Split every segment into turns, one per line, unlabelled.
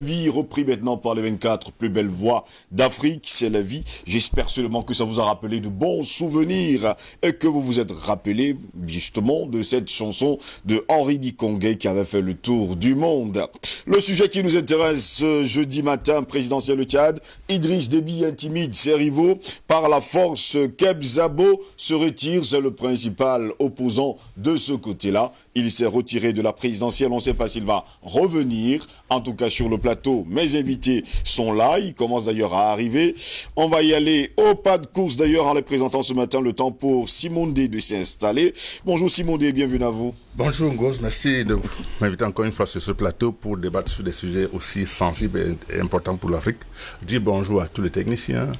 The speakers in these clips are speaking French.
Vie repris maintenant par les 24 plus belles voix d'Afrique, c'est la vie. J'espère seulement que ça vous a rappelé de bons souvenirs et que vous vous êtes rappelé justement de cette chanson de Henri Dikongé qui avait fait le tour du monde. Le sujet qui nous intéresse ce jeudi matin, présidentiel au Tchad, Idriss Déby intimide ses rivaux par la force. Keb Zabo se retire, c'est le principal opposant de ce côté-là. Il s'est retiré de la présidentielle, on ne sait pas s'il va revenir, en tout cas sur le plateau. Mes invités sont là, ils commencent d'ailleurs à arriver. On va y aller au pas de course d'ailleurs en les présentant ce matin, le temps pour Simon D de s'installer. Bonjour Simon D, bienvenue à vous.
Bonjour Ngos, merci de m'inviter encore une fois sur ce plateau pour débattre sur des sujets aussi sensibles et importants pour l'Afrique. Je dis bonjour à tous les techniciens,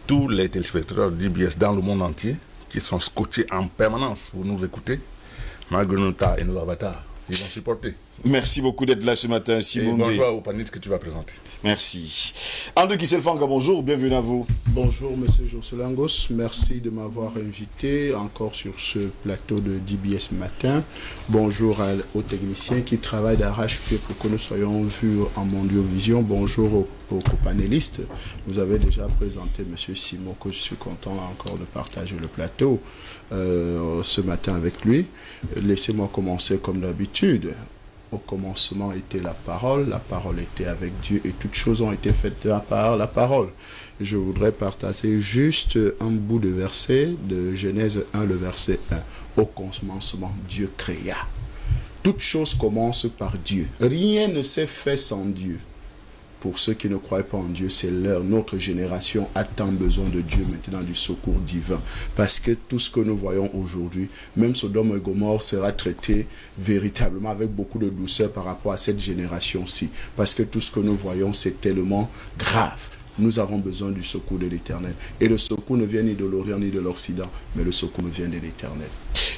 tous les téléspectateurs d'IBS dans le monde entier qui sont scotchés en permanence pour nous écouter, malgré nos tas et nos avatars. Ils vont supporter.
Merci beaucoup d'être là ce matin, Simon D.
Bonjour au panel que tu vas présenter.
Merci. André Kisselfanga, bonjour, bienvenue à vous.
Bonjour, monsieur Jocelangos. Merci de m'avoir invité encore sur ce plateau de DBS Matin. Bonjour aux techniciens qui travaillent d'arrache-pied pour que nous soyons vus en Mondiovision. Bonjour aux panélistes. Vous avez déjà présenté monsieur Simon, que je suis content encore de partager le plateau ce matin avec lui. Laissez-moi commencer comme d'habitude. Au commencement était la parole était avec Dieu et toutes choses ont été faites par la parole. Je voudrais partager juste un bout de verset de Genèse 1, le verset 1. Au commencement, Dieu créa. Toutes choses commencent par Dieu. Rien ne s'est fait sans Dieu. Pour ceux qui ne croient pas en Dieu, c'est l'heure. Notre génération a tant besoin de Dieu maintenant, du secours divin. Parce que tout ce que nous voyons aujourd'hui, même Sodome et Gomorrhe sera traité véritablement avec beaucoup de douceur par rapport à cette génération-ci. Parce que tout ce que nous voyons, c'est tellement grave. Nous avons besoin du secours de l'Éternel. Et le secours ne vient ni de l'Orient ni de l'Occident, mais le secours vient de l'Éternel.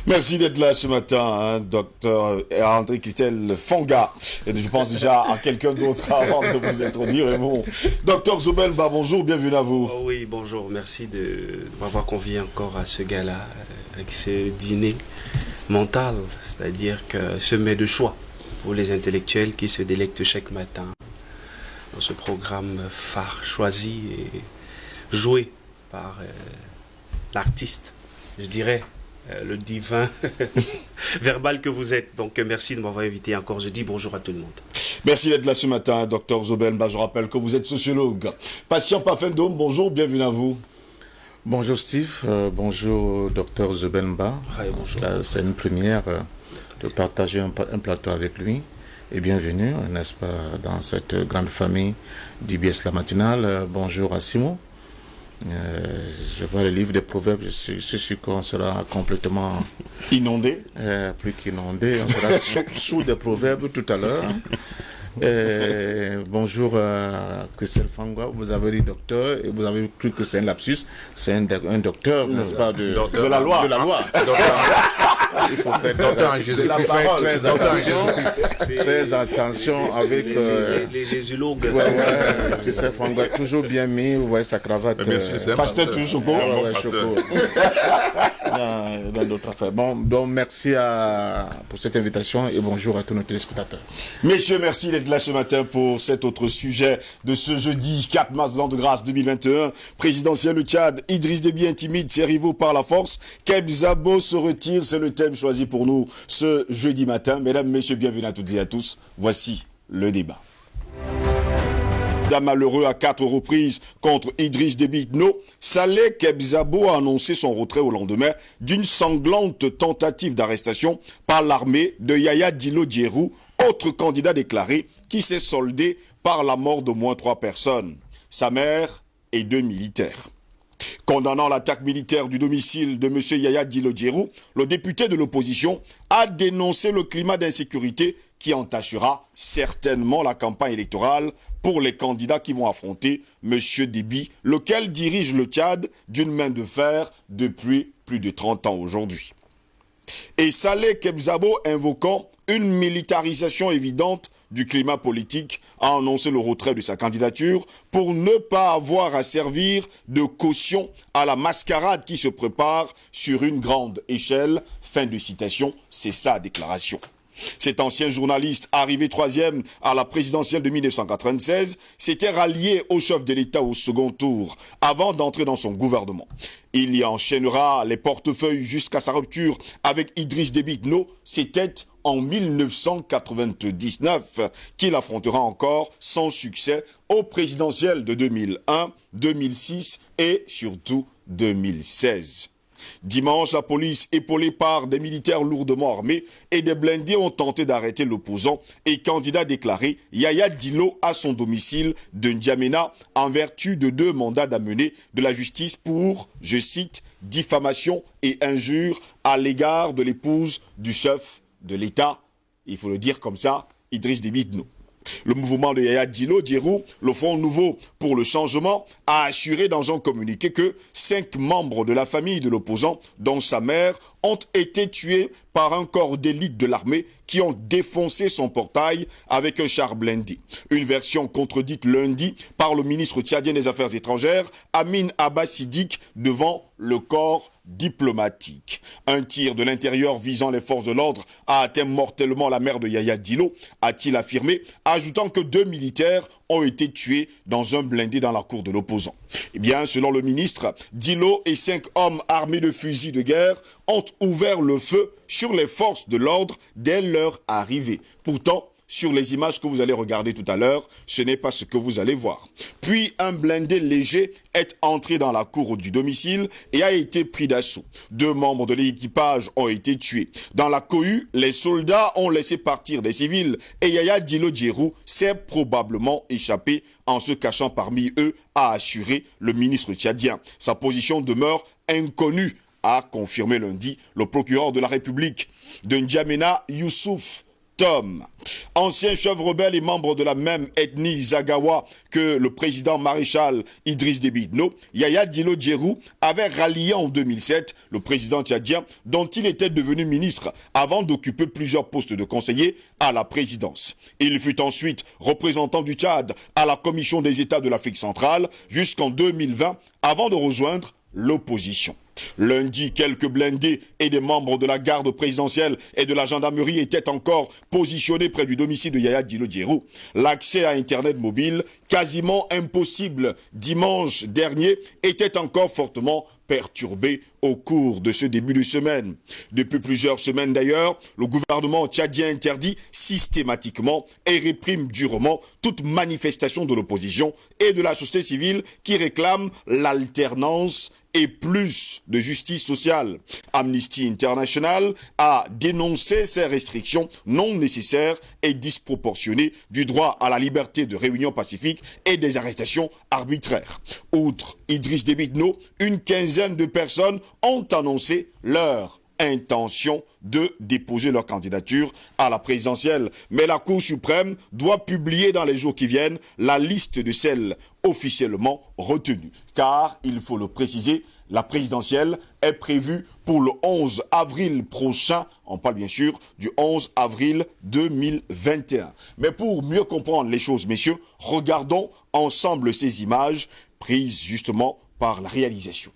Merci d'être là ce matin, docteur André Kisselfanga. Et je pense déjà à quelqu'un d'autre avant de vous introduire. Bon. Docteur Zobelba, bonjour, bienvenue à vous.
Oh oui, bonjour, merci de m'avoir convié encore à ce gala, avec ce dîner mental, c'est-à-dire que semé de choix pour les intellectuels qui se délectent chaque matin dans ce programme phare, choisi et joué par l'artiste, je dirais. Le divin verbal que vous êtes. Donc merci de m'avoir invité encore. Je dis bonjour à tout le monde.
Merci d'être là ce matin, docteur Zobelba. Je rappelle que vous êtes sociologue. Patient Pafendome, bonjour, bienvenue à vous.
Bonjour Steve, bonjour docteur Zobelba. C'est une première de partager un plateau avec lui. Et bienvenue, n'est-ce pas, dans cette grande famille d'IBS La Matinale. Bonjour à Simon. Je vois le livre des proverbes, je suis sûr qu'on sera complètement
inondé.
Plus qu'inondé, on sera sous des proverbes tout à l'heure. Bonjour à Kisselfanga, vous avez dit docteur et vous avez cru que c'est un lapsus, c'est un docteur, n'est-ce pas, de
la loi.
De la loi. Il faut faire très attention avec
les jésulogues.
Kisselfanga toujours bien mis, vous voyez sa cravate.
Pasteur toujours Choco.
Choco. Dans d'autres affaires. Bon, donc merci pour cette invitation et bonjour à tous nos téléspectateurs.
Messieurs, merci d'être là ce matin pour cet autre sujet de ce jeudi 4 mars de l'an de grâce 2021. Présidentiel au Tchad, Idriss Déby intimide ses rivaux par la force. Keb Zabo se retire, c'est le thème choisi pour nous ce jeudi matin. Mesdames, messieurs, bienvenue à toutes et à tous. Voici le débat. Malheureux à 4 reprises contre Idriss Déby Itno, Saleh Keb Zabo a annoncé son retrait au lendemain d'une sanglante tentative d'arrestation par l'armée de Yaya Dilo Djerou, autre candidat déclaré, qui s'est soldé par la mort d'au moins 3 personnes, sa mère et 2 militaires. Condamnant l'attaque militaire du domicile de M. Yaya Dilo Djerou, le député de l'opposition a dénoncé le climat d'insécurité qui entachera certainement la campagne électorale pour les candidats qui vont affronter M. Déby, lequel dirige le Tchad d'une main de fer depuis plus de 30 ans aujourd'hui. Et Saleh Keb Zabo, invoquant une militarisation évidente du climat politique, a annoncé le retrait de sa candidature pour ne pas avoir à servir de caution à la mascarade qui se prépare sur une grande échelle. Fin de citation, c'est sa déclaration. Cet ancien journaliste, arrivé 3e à la présidentielle de 1996, s'était rallié au chef de l'État au second tour, avant d'entrer dans son gouvernement. Il y enchaînera les portefeuilles jusqu'à sa rupture avec Idriss Déby Itno. C'était en 1999 qu'il affrontera encore sans succès aux présidentielles de 2001, 2006 et surtout 2016. Dimanche, la police, épaulée par des militaires lourdement armés et des blindés, ont tenté d'arrêter l'opposant et candidat déclaré Yaya Dillo à son domicile de N'Djamena en vertu de 2 mandats d'amener de la justice pour, je cite, diffamation et injure à l'égard de l'épouse du chef de l'État, il faut le dire comme ça, Idriss Déby Itno. Le mouvement de Yaya Dillo Djerou, le Front Nouveau pour le Changement, a assuré dans un communiqué que 5 membres de la famille de l'opposant, dont sa mère, ont été tués par un corps d'élite de l'armée qui ont défoncé son portail avec un char blindé. Une version contredite lundi par le ministre tchadien des Affaires étrangères, Amin Abba Siddiq, devant le corps diplomatique. Un tir de l'intérieur visant les forces de l'ordre a atteint mortellement la mère de Yaya Dillo, a-t-il affirmé, ajoutant que 2 militaires ont été tués dans un blindé dans la cour de l'opposant. Eh bien, selon le ministre, Dillo et 5 hommes armés de fusils de guerre ont ouvert le feu sur les forces de l'ordre dès leur arrivée. Pourtant, sur les images que vous allez regarder tout à l'heure, ce n'est pas ce que vous allez voir. Puis, un blindé léger est entré dans la cour du domicile et a été pris d'assaut. 2 membres de l'équipage ont été tués. Dans la cohue, les soldats ont laissé partir des civils et Yaya Dillo Djerou s'est probablement échappé en se cachant parmi eux, a assuré le ministre tchadien. Sa position demeure inconnue, a confirmé lundi le procureur de la République de N'Djamena, Youssouf Tom. Ancien chef rebelle et membre de la même ethnie Zagawa que le président maréchal Idriss Déby Itno, Yaya Dillo Djerou avait rallié en 2007 le président tchadien dont il était devenu ministre avant d'occuper plusieurs postes de conseiller à la présidence. Il fut ensuite représentant du Tchad à la Commission des États de l'Afrique centrale jusqu'en 2020 avant de rejoindre l'opposition. Lundi, quelques blindés et des membres de la garde présidentielle et de la gendarmerie étaient encore positionnés près du domicile de Yaya Dillo Djerou. L'accès à Internet mobile, quasiment impossible dimanche dernier, était encore fortement perturbé au cours de ce début de semaine. Depuis plusieurs semaines d'ailleurs, le gouvernement tchadien interdit systématiquement et réprime durement toute manifestation de l'opposition et de la société civile qui réclame l'alternance et plus de justice sociale. Amnesty International a dénoncé ces restrictions non nécessaires et disproportionnées du droit à la liberté de réunion pacifique et des arrestations arbitraires. Outre Idriss Déby Itno, une quinzaine de personnes ont annoncé leur intention de déposer leur candidature à la présidentielle. Mais la Cour suprême doit publier dans les jours qui viennent la liste de celles officiellement retenues. Car, il faut le préciser, la présidentielle est prévue pour le 11 avril prochain. On parle bien sûr du 11 avril 2021. Mais pour mieux comprendre les choses, messieurs, regardons ensemble ces images prises justement par la réalisation.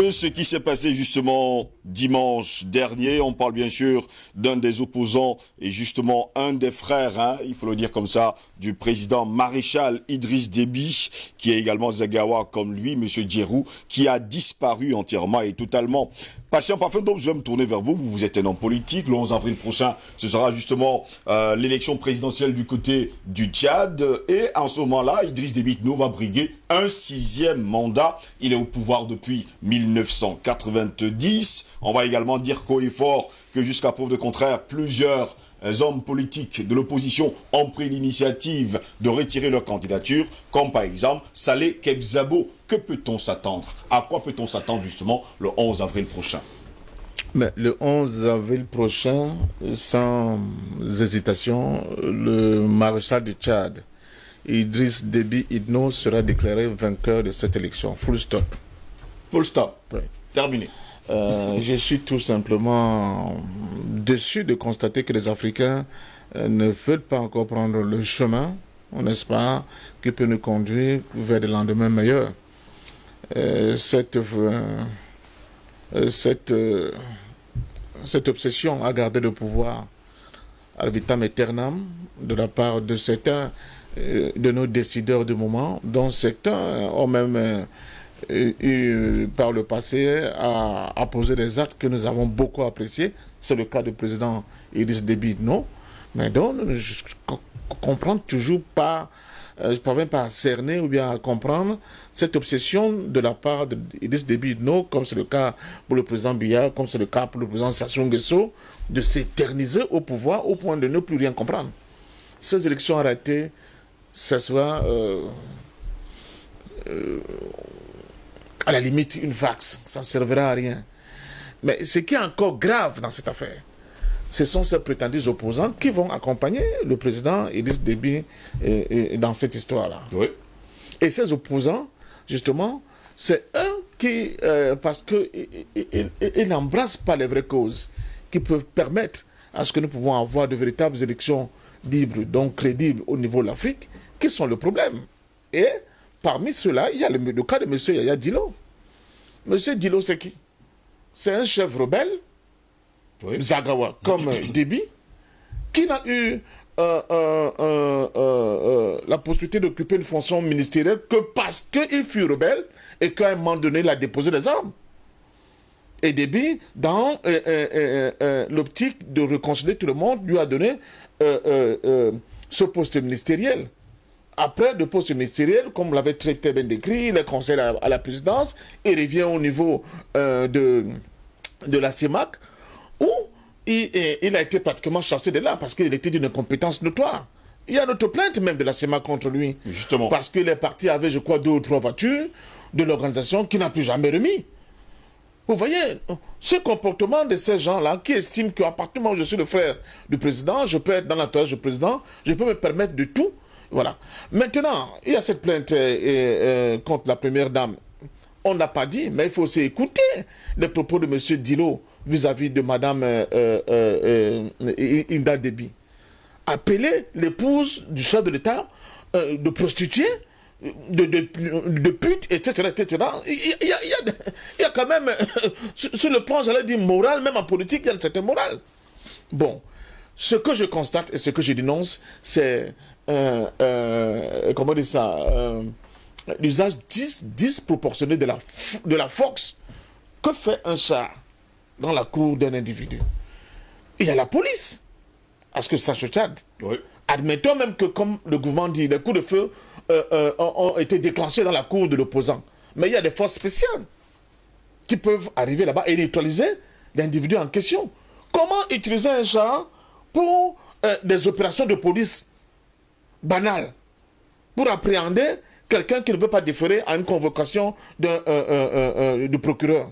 de ce qui s'est passé justement dimanche dernier. On parle bien sûr d'un des opposants et justement un des frères, hein, il faut le dire comme ça, du président maréchal Idriss Déby, qui est également Zagawa comme lui, Monsieur Djerou, qui a disparu entièrement et totalement. Patient parfait, donc je vais me tourner vers vous. Vous êtes un homme politique. Le 11 avril prochain, ce sera justement l'élection présidentielle du côté du Tchad. Et en ce moment-là, Idriss Déby Itno va briguer un 6e mandat. Il est au pouvoir depuis 1990. On va également dire qu'au est fort que jusqu'à preuve de contraire, plusieurs hommes politiques de l'opposition ont pris l'initiative de retirer leur candidature, comme par exemple Saleh Kebzabo. Que peut-on s'attendre? À quoi peut-on s'attendre justement le 11 avril prochain?
Mais le 11 avril prochain, sans hésitation, le maréchal du Tchad, Idriss Déby Itno, sera déclaré vainqueur de cette élection. Full stop.
Full stop.
Oui.
Terminé.
Je suis tout simplement déçu de constater que les Africains ne veulent pas encore prendre le chemin, n'est-ce pas, qui peut nous conduire vers des lendemains meilleurs. Cette obsession à garder le pouvoir ad vitam aeternam de la part de certains de nos décideurs du moment, dont certains ont même par le passé à poser des actes que nous avons beaucoup appréciés. C'est le cas du président Idriss Déby Itno. Mais donc, je ne comprends toujours pas, je ne parviens pas à cerner ou bien à comprendre cette obsession de la part d'Idriss Déby Itno, comme c'est le cas pour le président Biya, comme c'est le cas pour le président Sassou Nguesso, de s'éterniser au pouvoir au point de ne plus rien comprendre. Ces élections ratées, ça soit à la limite une vax, ça ne servira à rien. Mais ce qui est encore grave dans cette affaire, ce sont ces prétendus opposants qui vont accompagner le président Idriss Déby dans cette histoire-là.
Oui.
Et ces opposants, justement, c'est eux qui, parce qu'ils n'embrassent pas les vraies causes, qui peuvent permettre à ce que nous pouvons avoir de véritables élections libres, donc crédibles au niveau de l'Afrique, qui sont le problème. Et parmi ceux-là, il y a le cas de M. Yaya Dillo. M. Dillo, c'est qui? C'est un chef rebelle, oui. Zagawa, comme Déby, qui n'a eu la possibilité d'occuper une fonction ministérielle que parce qu'il fut rebelle et qu'à un moment donné, il a déposé des armes. Et Déby, dans l'optique de réconcilier tout le monde, lui a donné ce poste ministériel. Après le poste ministériel, comme vous l'avez très bien décrit, il est conseiller à la présidence, il revient au niveau de la CEMAC, où il a été pratiquement chassé de là, parce qu'il était d'une incompétence notoire. Il y a notre plainte même de la CEMAC contre lui.
Justement.
Parce qu'il est parti avec, je crois, 2 ou 3 voitures de l'organisation qu'il n'a plus jamais remis. Vous voyez, ce comportement de ces gens-là qui estiment qu'à partir du moment où je suis le frère du président, je peux être dans l'entourage du président, je peux me permettre de tout. Voilà. Maintenant, il y a cette plainte contre la première dame. On n'a pas dit, mais il faut aussi écouter les propos de M. Dillo vis-à-vis de Mme Inda Déby. Appeler l'épouse du chef de l'État de prostituée, de pute, etc., etc. Il y a quand même, sur le plan, j'allais dire, moral, même en politique, il y a une certaine morale. Bon, ce que je constate et ce que je dénonce, c'est comment dire ça, l'usage disproportionné de la force. Que fait un char dans la cour d'un individu? Il y a la police. Est-ce que ça se Tchad?
Oui.
Admettons même que, comme le gouvernement dit, les coups de feu ont été déclenchés dans la cour de l'opposant. Mais il y a des forces spéciales qui peuvent arriver là-bas et neutraliser l'individu en question. Comment utiliser un char pour des opérations de police banales, pour appréhender quelqu'un qui ne veut pas déférer à une convocation du procureur?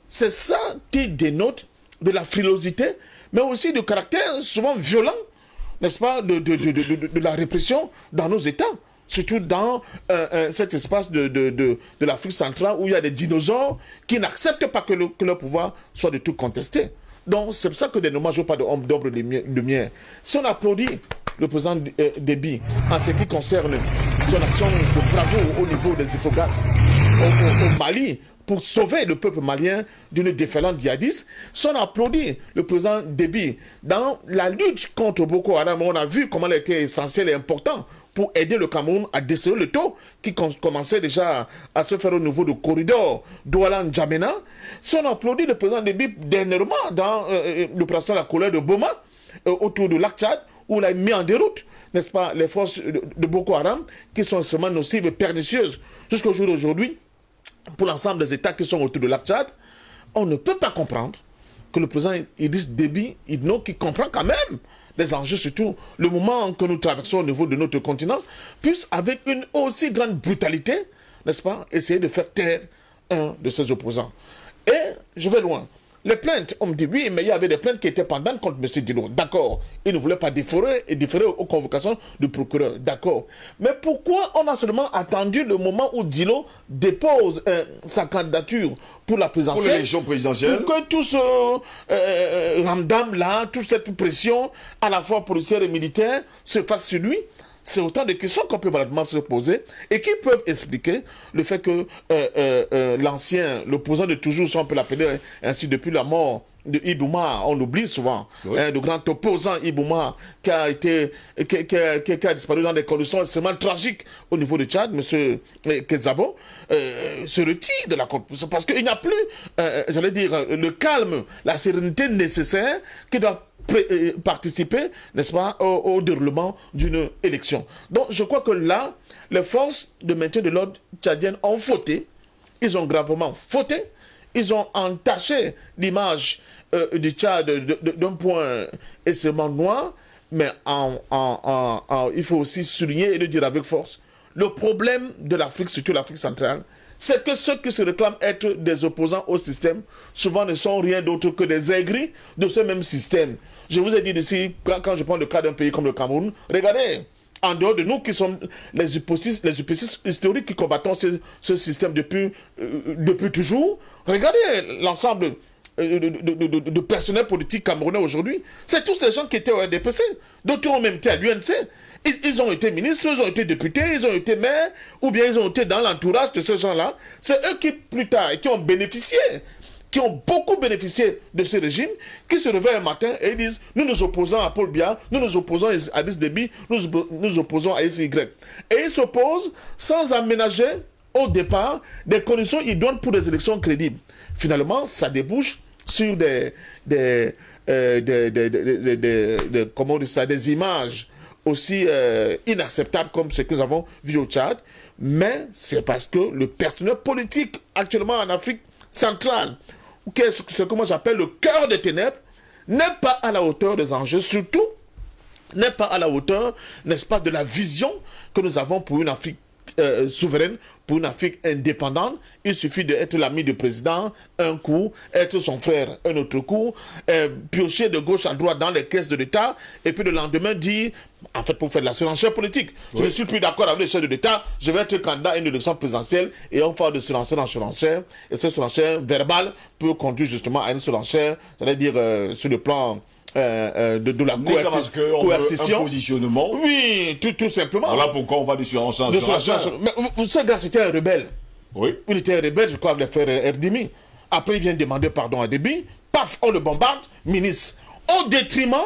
C'est ça qui dénote de la frilosité, mais aussi du caractère souvent violent, n'est-ce pas, de la répression dans nos États, surtout dans cet espace de l'Afrique centrale où il y a des dinosaures qui n'acceptent pas que leur pouvoir soit de tout contesté. Donc c'est pour ça que des nommages n'ont pas d'ombre de lumière. Si on applaudit le président Déby en ce qui concerne son action de bravoure au niveau des Ifogaz, au Mali pour sauver le peuple malien d'une déferlante djihadiste. Si on applaudit le président Déby dans la lutte contre Boko Haram, on a vu comment il était essentiel et important pour aider le Cameroun à desserrer le taux qui commençait déjà à se faire au niveau du corridor Douala-N'Djamena. Si on applaudit le président Déby dernièrement dans l'opération La Colère de Boma, autour du lac Tchad, où il a mis en déroute, n'est-ce pas, les forces de Boko Haram, qui sont extrêmement nocives et pernicieuses jusqu'au jour d'aujourd'hui, pour l'ensemble des États qui sont autour du lac Tchad. On ne peut pas comprendre que le président Idriss Déby, qui comprend quand même les enjeux, surtout le moment que nous traversons au niveau de notre continent, puisse, avec une aussi grande brutalité, n'est-ce pas, essayer de faire taire un de ses opposants. Et je vais loin. Les plaintes, on me dit oui, mais il y avait des plaintes qui étaient pendantes contre M. Dilo. D'accord. Il ne voulait pas différer aux convocations du procureur. D'accord. Mais pourquoi on a seulement attendu le moment où Dilo dépose sa candidature pour la présidentielle,
pour l'élection présidentielle,
pour que tout ce ramdam-là, toute cette pression, à la fois policière et militaire, se fasse sur lui? C'est autant de questions qu'on peut valablement se poser et qui peuvent expliquer le fait que l'opposant de toujours, si on peut l'appeler ainsi, depuis la mort de Ibouma, on l'oublie souvent, oui. Le grand opposant Ibouma qui a disparu dans des conditions extrêmement tragiques au niveau du Tchad, M. Kezabo, se retire de la compétition parce qu'il n'y a plus, j'allais dire, le calme, la sérénité nécessaire qui doit participer, n'est-ce pas, au déroulement d'une élection. Donc je crois que là, les forces de maintien de l'ordre tchadiennes ont fauté, ils ont gravement fauté, ils ont entaché l'image du Tchad d'un point extrêmement noir, mais il faut aussi souligner et le dire avec force, le problème de l'Afrique, surtout l'Afrique centrale, c'est que ceux qui se réclament être des opposants au système, souvent ne sont rien d'autre que des aigris de ce même système. Je vous ai dit ici, quand je prends le cas d'un pays comme le Cameroun, regardez, en dehors de nous qui sommes les hypothèses historiques qui combattons ce système depuis toujours, regardez l'ensemble de personnel politique camerounais aujourd'hui, c'est tous les gens qui étaient au RDPC, d'autres ont même été à l'UNC. Ils ont été ministres, ils ont été députés, ils ont été maires, ou bien ils ont été dans l'entourage de ces gens-là. C'est eux qui, plus tard, qui ont bénéficié, qui ont beaucoup bénéficié de ce régime, qui se réveillent un matin et ils disent « Nous nous opposons à Paul Biya, nous nous opposons à Idriss Déby, nous nous opposons à SY ». Et ils s'opposent sans aménager au départ des conditions idoines pour des élections crédibles. Finalement, ça débouche sur des images aussi inacceptables comme ce que nous avons vu au Tchad, mais c'est parce que le personnel politique actuellement en Afrique centrale, ce que moi j'appelle le cœur des ténèbres, n'est pas à la hauteur des enjeux, surtout n'est pas à la hauteur, n'est-ce pas, de la vision que nous avons pour une Afrique souveraine, pour une Afrique indépendante. Il suffit d'être l'ami du président un coup, être son frère un autre coup, piocher de gauche à droite dans les caisses de l'État, et puis le lendemain dire, en fait, pour faire de la surenchère politique, oui. Je ne suis plus d'accord avec les chefs de l'État, je vais être candidat à une élection présidentielle, et on fait de surenchère en surenchère, et cette surenchère verbale peut conduire justement à une surenchère, c'est-à-dire sur le plan de la coercition.
Un positionnement.
Oui, tout simplement.
Voilà pourquoi on va de surenchère en surenchère.
Mais ce gars, c'était un rebelle.
Oui.
Il était un rebelle, je crois, avec les frères FDMI. Après, il vient demander pardon à Déby. Paf, on le bombarde, ministre. Au détriment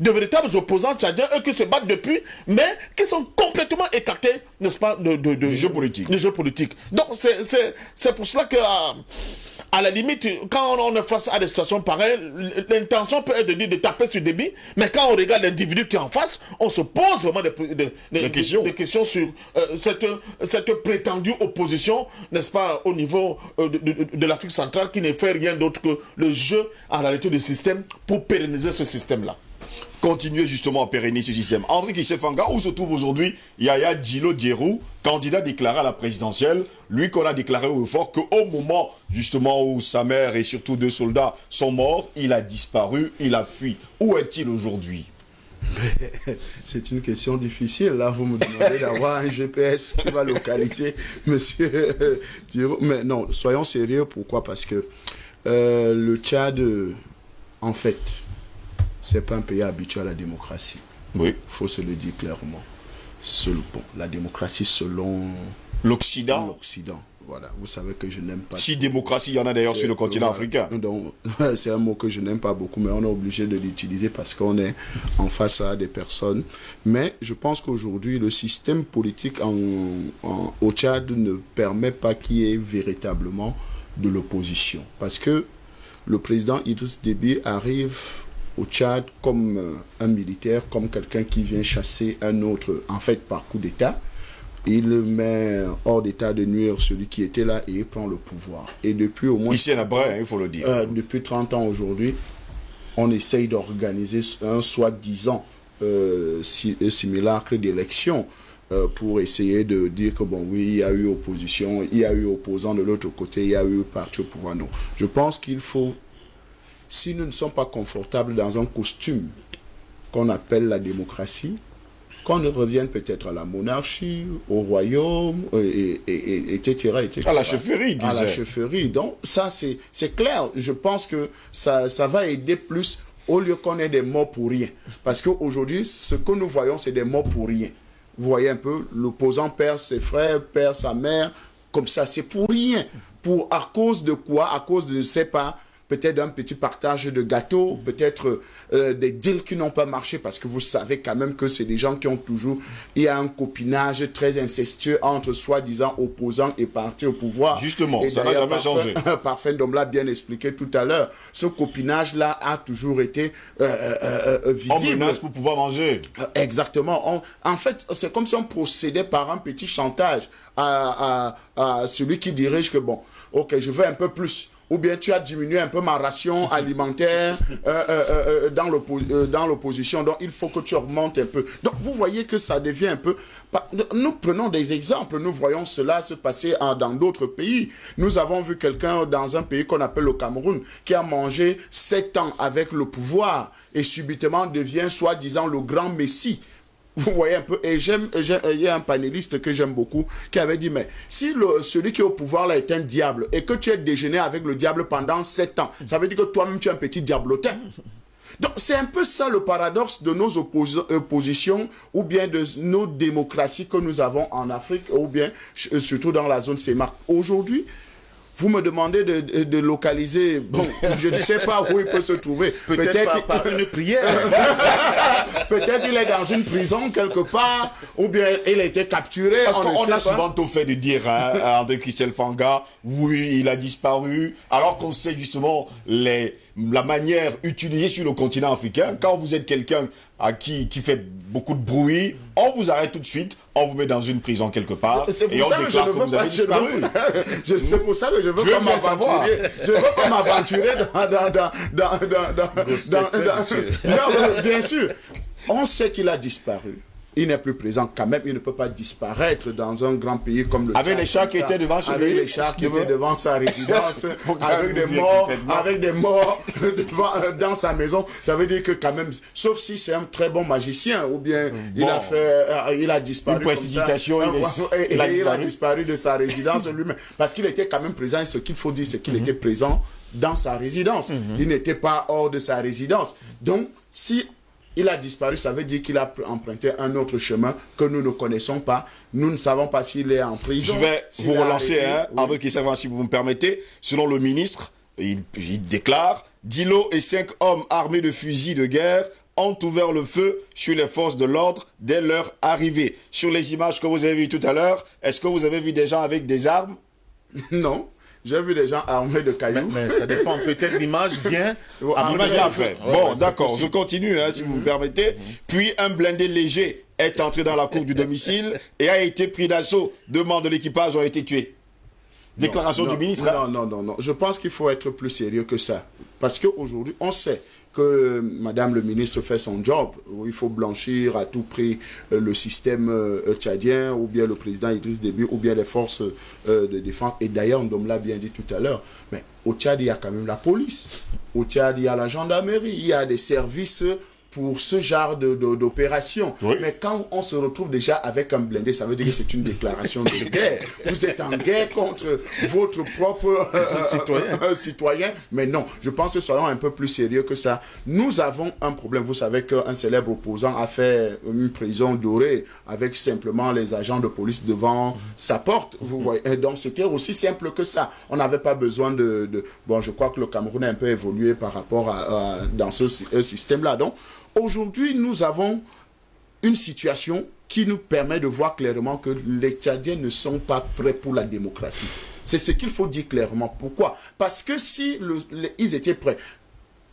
de véritables opposants tchadiens, eux qui se battent depuis, mais qui sont complètement écartés, n'est-ce pas, du
jeu politique.
Du jeu politique. Donc, c'est pour cela que, à la limite, quand on est face à des situations pareilles, l'intention peut être de taper sur Déby, mais quand on regarde l'individu qui est en face, on se pose vraiment des questions sur cette prétendue opposition, n'est-ce pas, au niveau de l'Afrique centrale, qui ne fait rien d'autre que le jeu, en réalité, du système pour pérenniser ce système-là.
Continuer justement à pérenniser ce système. André Kissefanga, où se trouve aujourd'hui Yaya Dilo Djerou, candidat déclaré à la présidentielle, lui qu'on a déclaré au fort qu'au moment justement où sa mère et surtout 2 soldats sont morts, il a disparu, il a fui. Où est-il aujourd'hui?
C'est une question difficile. Là, vous me demandez d'avoir un GPS qui va localiser monsieur Djerou. Mais non, soyons sérieux. Pourquoi? Parce que le Tchad, en fait, c'est pas un pays habitué à la démocratie.
Oui.
Il faut se le dire clairement. La démocratie selon
l'Occident.
Voilà, vous savez que je n'aime pas.
Si démocratie, il y en a d'ailleurs sur le continent africain.
Donc, c'est un mot que je n'aime pas beaucoup, mais on est obligé de l'utiliser parce qu'on est en face à des personnes. Mais je pense qu'aujourd'hui, le système politique au Tchad ne permet pas qu'il y ait véritablement de l'opposition. Parce que le président Idriss Déby arrive au Tchad comme un militaire, comme quelqu'un qui vient chasser un autre, en fait, par coup d'État. Il met hors d'état de nuire celui qui était là et il prend le pouvoir. Et depuis au moins...
Ici, il y en a bras, il faut le dire.
Depuis 30 ans aujourd'hui, on essaye d'organiser un soi-disant simulacre d'élection pour essayer de dire que, bon, oui, il y a eu opposition, il y a eu opposant de l'autre côté, il y a eu parti au pouvoir. Non. Je pense qu'il faut, si nous ne sommes pas confortables dans un costume qu'on appelle la démocratie, qu'on revienne peut-être à la monarchie, au royaume, etc., etc.
À la chefferie,
à la chefferie. Donc, ça, c'est clair. Je pense que ça va aider plus au lieu qu'on ait des morts pour rien. Parce qu'aujourd'hui, ce que nous voyons, c'est des morts pour rien. Vous voyez un peu, l'opposant perd ses frères, perd sa mère, comme ça, c'est pour rien. À cause de quoi? À cause de, je ne sais pas, peut-être un petit partage de gâteaux, peut-être des deals qui n'ont pas marché, parce que vous savez quand même que c'est des gens qui ont toujours... Il y a un copinage très incestueux entre soi-disant opposants et partis au pouvoir.
Justement,
et
ça n'a jamais changé.
Parfait, Ndom l'a bien expliqué tout à l'heure. Ce copinage-là a toujours été visible.
On menace pour pouvoir manger.
Exactement. En fait, c'est comme si on procédait par un petit chantage à celui qui dirige que, bon, ok, je veux un peu plus. Ou bien tu as diminué un peu ma ration alimentaire dans l'opposition. Donc, il faut que tu augmentes un peu. Donc, vous voyez que ça devient un peu... Nous prenons des exemples. Nous voyons cela se passer dans d'autres pays. Nous avons vu quelqu'un dans un pays qu'on appelle le Cameroun qui a mangé 7 ans avec le pouvoir et subitement devient soi-disant le grand messie. Vous voyez un peu, et il y a un panéliste que j'aime beaucoup qui avait dit, mais si celui qui est au pouvoir là est un diable et que tu es déjeuné avec le diable pendant 7 ans, ça veut dire que toi-même tu es un petit diablotin. Donc c'est un peu ça le paradoxe de nos oppositions ou bien de nos démocraties que nous avons en Afrique ou bien surtout dans la zone CEMAC. Aujourd'hui, vous me demandez de localiser... Bon, je ne sais pas où il peut se trouver.
Peut-être par une prière.
Peut-être il est dans une prison quelque part, ou bien il a été capturé.
Parce qu'on a souvent tout fait de dire à André Christelle Fanga, oui, il a disparu, alors qu'on sait justement la manière utilisée sur le continent africain. Quand vous êtes quelqu'un qui fait beaucoup de bruit, on vous arrête tout de suite, on vous met dans une prison quelque part, et on déclare que vous avez disparu.
C'est pour ça que je ne veux pas m'aventurer. Je ne veux pas m'aventurer dans... Bien sûr, on sait qu'il a disparu. Il n'est plus présent quand même, il ne peut pas disparaître dans un grand pays comme le Tchad.
Avec les chars qui étaient devant chez lui.
Avec les chars qui étaient devant sa résidence, avec des morts dans sa maison. Ça veut dire que quand même, sauf si c'est un très bon magicien, ou bien il a disparu.
Une précipitation,
il a disparu de sa résidence lui-même. Parce qu'il était quand même présent, et ce qu'il faut dire, c'est qu'il était présent dans sa résidence. Il n'était pas hors de sa résidence. Donc, si il a disparu, ça veut dire qu'il a emprunté un autre chemin que nous ne connaissons pas. Nous ne savons pas s'il est en prison.
Je vais vous relancer, André Kissavan, si vous me permettez. Selon le ministre, il déclare « Dilo et 5 hommes armés de fusils de guerre ont ouvert le feu sur les forces de l'ordre dès leur arrivée. » Sur les images que vous avez vues tout à l'heure, est-ce que vous avez vu des gens avec des armes?
Non. J'ai vu des gens armés de cailloux.
Mais ça dépend. Peut-être l'image vient.
L'image vient fait. Bon, d'accord, je continue, si vous me permettez. Puis un blindé léger est entré dans la cour du domicile et a été pris d'assaut. Deux membres de l'équipage ont été tués. Déclaration du ministre.
Non. Je pense qu'il faut être plus sérieux que ça. Parce qu'aujourd'hui, on sait que Madame le ministre fait son job. Il faut blanchir à tout prix le système tchadien, ou bien le président Idriss Déby, ou bien les forces de défense. Et d'ailleurs, on l'a bien dit tout à l'heure, mais au Tchad, il y a quand même la police. Au Tchad, il y a la gendarmerie. Il y a des services pour ce genre d'opération.
Oui.
Mais quand on se retrouve déjà avec un blindé, ça veut dire que c'est une déclaration de guerre. Vous êtes en guerre contre votre propre citoyen. Mais non, je pense que soyons un peu plus sérieux que ça. Nous avons un problème. Vous savez qu'un célèbre opposant a fait une prison dorée avec simplement les agents de police devant sa porte. Vous voyez. Et donc c'était aussi simple que ça. On n'avait pas besoin Bon, je crois que le Cameroun a un peu évolué par rapport dans ce système-là. Donc, aujourd'hui, nous avons une situation qui nous permet de voir clairement que les Tchadiens ne sont pas prêts pour la démocratie. C'est ce qu'il faut dire clairement. Pourquoi? Parce que si ils étaient prêts,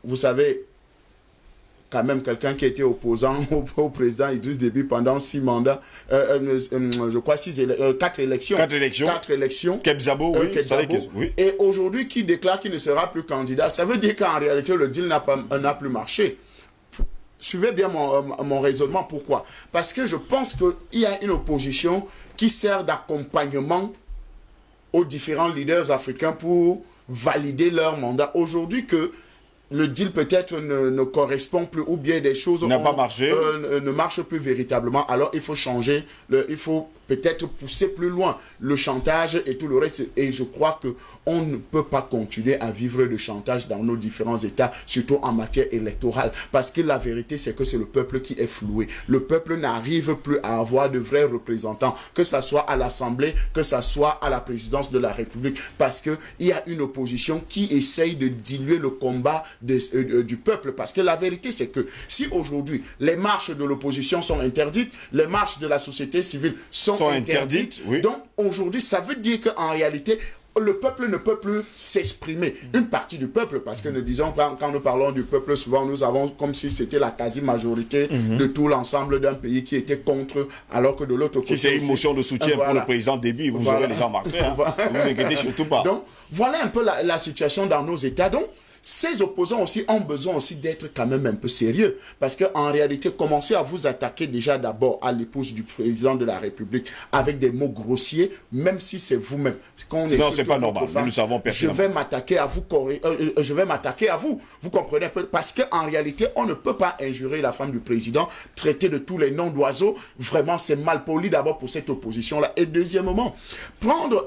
vous savez, quand même quelqu'un qui était opposant au président Idriss Déby pendant 6 mandats, je crois 4 élections. 4 élections.
Kebzabo, oui.
Kebzabo, oui. Et aujourd'hui, qui déclare qu'il ne sera plus candidat, ça veut dire qu'en réalité, le deal n'a plus marché. Suivez bien mon raisonnement. Pourquoi? Parce que je pense qu'il y a une opposition qui sert d'accompagnement aux différents leaders africains pour valider leur mandat. Aujourd'hui, que le deal peut-être ne correspond plus, ou bien des choses
n'a pas marché,
ne marchent plus véritablement, alors il faut changer, il faut peut-être pousser plus loin le chantage et tout le reste. Et je crois qu'on ne peut pas continuer à vivre de chantage dans nos différents États, surtout en matière électorale. Parce que la vérité, c'est que c'est le peuple qui est floué. Le peuple n'arrive plus à avoir de vrais représentants, que ce soit à l'Assemblée, que ce soit à la présidence de la République. Parce qu'il y a une opposition qui essaye de diluer le combat du peuple. Parce que la vérité, c'est que si aujourd'hui, les marches de l'opposition sont interdites, les marches de la société civile sont interdites.
Oui.
Donc aujourd'hui, ça veut dire qu'en réalité, le peuple ne peut plus s'exprimer. Une partie du peuple, parce que nous disons, quand nous parlons du peuple, souvent nous avons comme si c'était la quasi-majorité de tout l'ensemble d'un pays qui était contre, alors que de l'autre côté...
Si c'est une motion de soutien pour le président Déby, vous aurez les gens marqués. Hein. Ne vous inquiétez surtout pas.
Donc, voilà un peu la situation dans nos États. Donc, ces opposants aussi ont besoin aussi d'être quand même un peu sérieux. Parce qu'en réalité, commencez à vous attaquer déjà d'abord à l'épouse du président de la République avec des mots grossiers, même si c'est vous-même.
Sinon, c'est pas normal. Nous le savons personnellement.
Je vais m'attaquer à vous. Je vais m'attaquer à vous. Vous comprenez un peu? Parce qu'en réalité, on ne peut pas injurer la femme du président, traiter de tous les noms d'oiseaux. Vraiment, c'est mal poli d'abord pour cette opposition-là. Et deuxièmement, prendre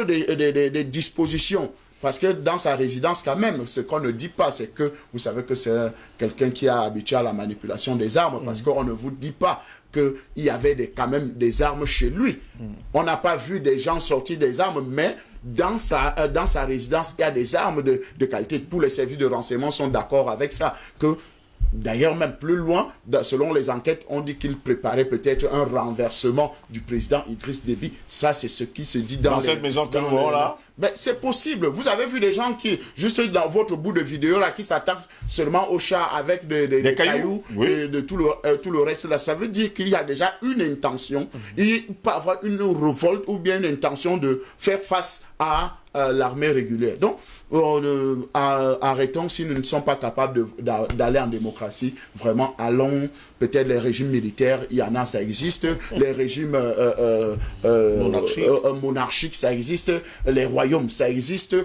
des dispositions. Parce que dans sa résidence, quand même, ce qu'on ne dit pas, c'est que vous savez que c'est quelqu'un qui est habitué à la manipulation des armes, parce qu'on ne vous dit pas qu'il y avait quand même des armes chez lui. On n'a pas vu des gens sortir des armes, mais dans sa résidence, il y a des armes de qualité. Tous les services de renseignement sont d'accord avec ça. D'ailleurs, même plus loin, selon les enquêtes, on dit qu'il préparait peut-être un renversement du président Idriss Déby. Ça, c'est ce qui se dit dans
cette maison que nous voyons là.
Mais c'est possible. Vous avez vu des gens qui, juste dans votre bout de vidéo là, qui s'attaquent seulement aux chats avec des cailloux
oui.
Et de tout le reste là. Ça veut dire qu'il y a déjà une intention. Il peut avoir une révolte ou bien une intention de faire face à l'armée régulière. Donc, arrêtons, si nous ne sommes pas capables d'aller en démocratie, vraiment, allons, peut-être les régimes militaires, il y en a, ça existe, les régimes monarchiques, ça existe, les royaumes, ça existe,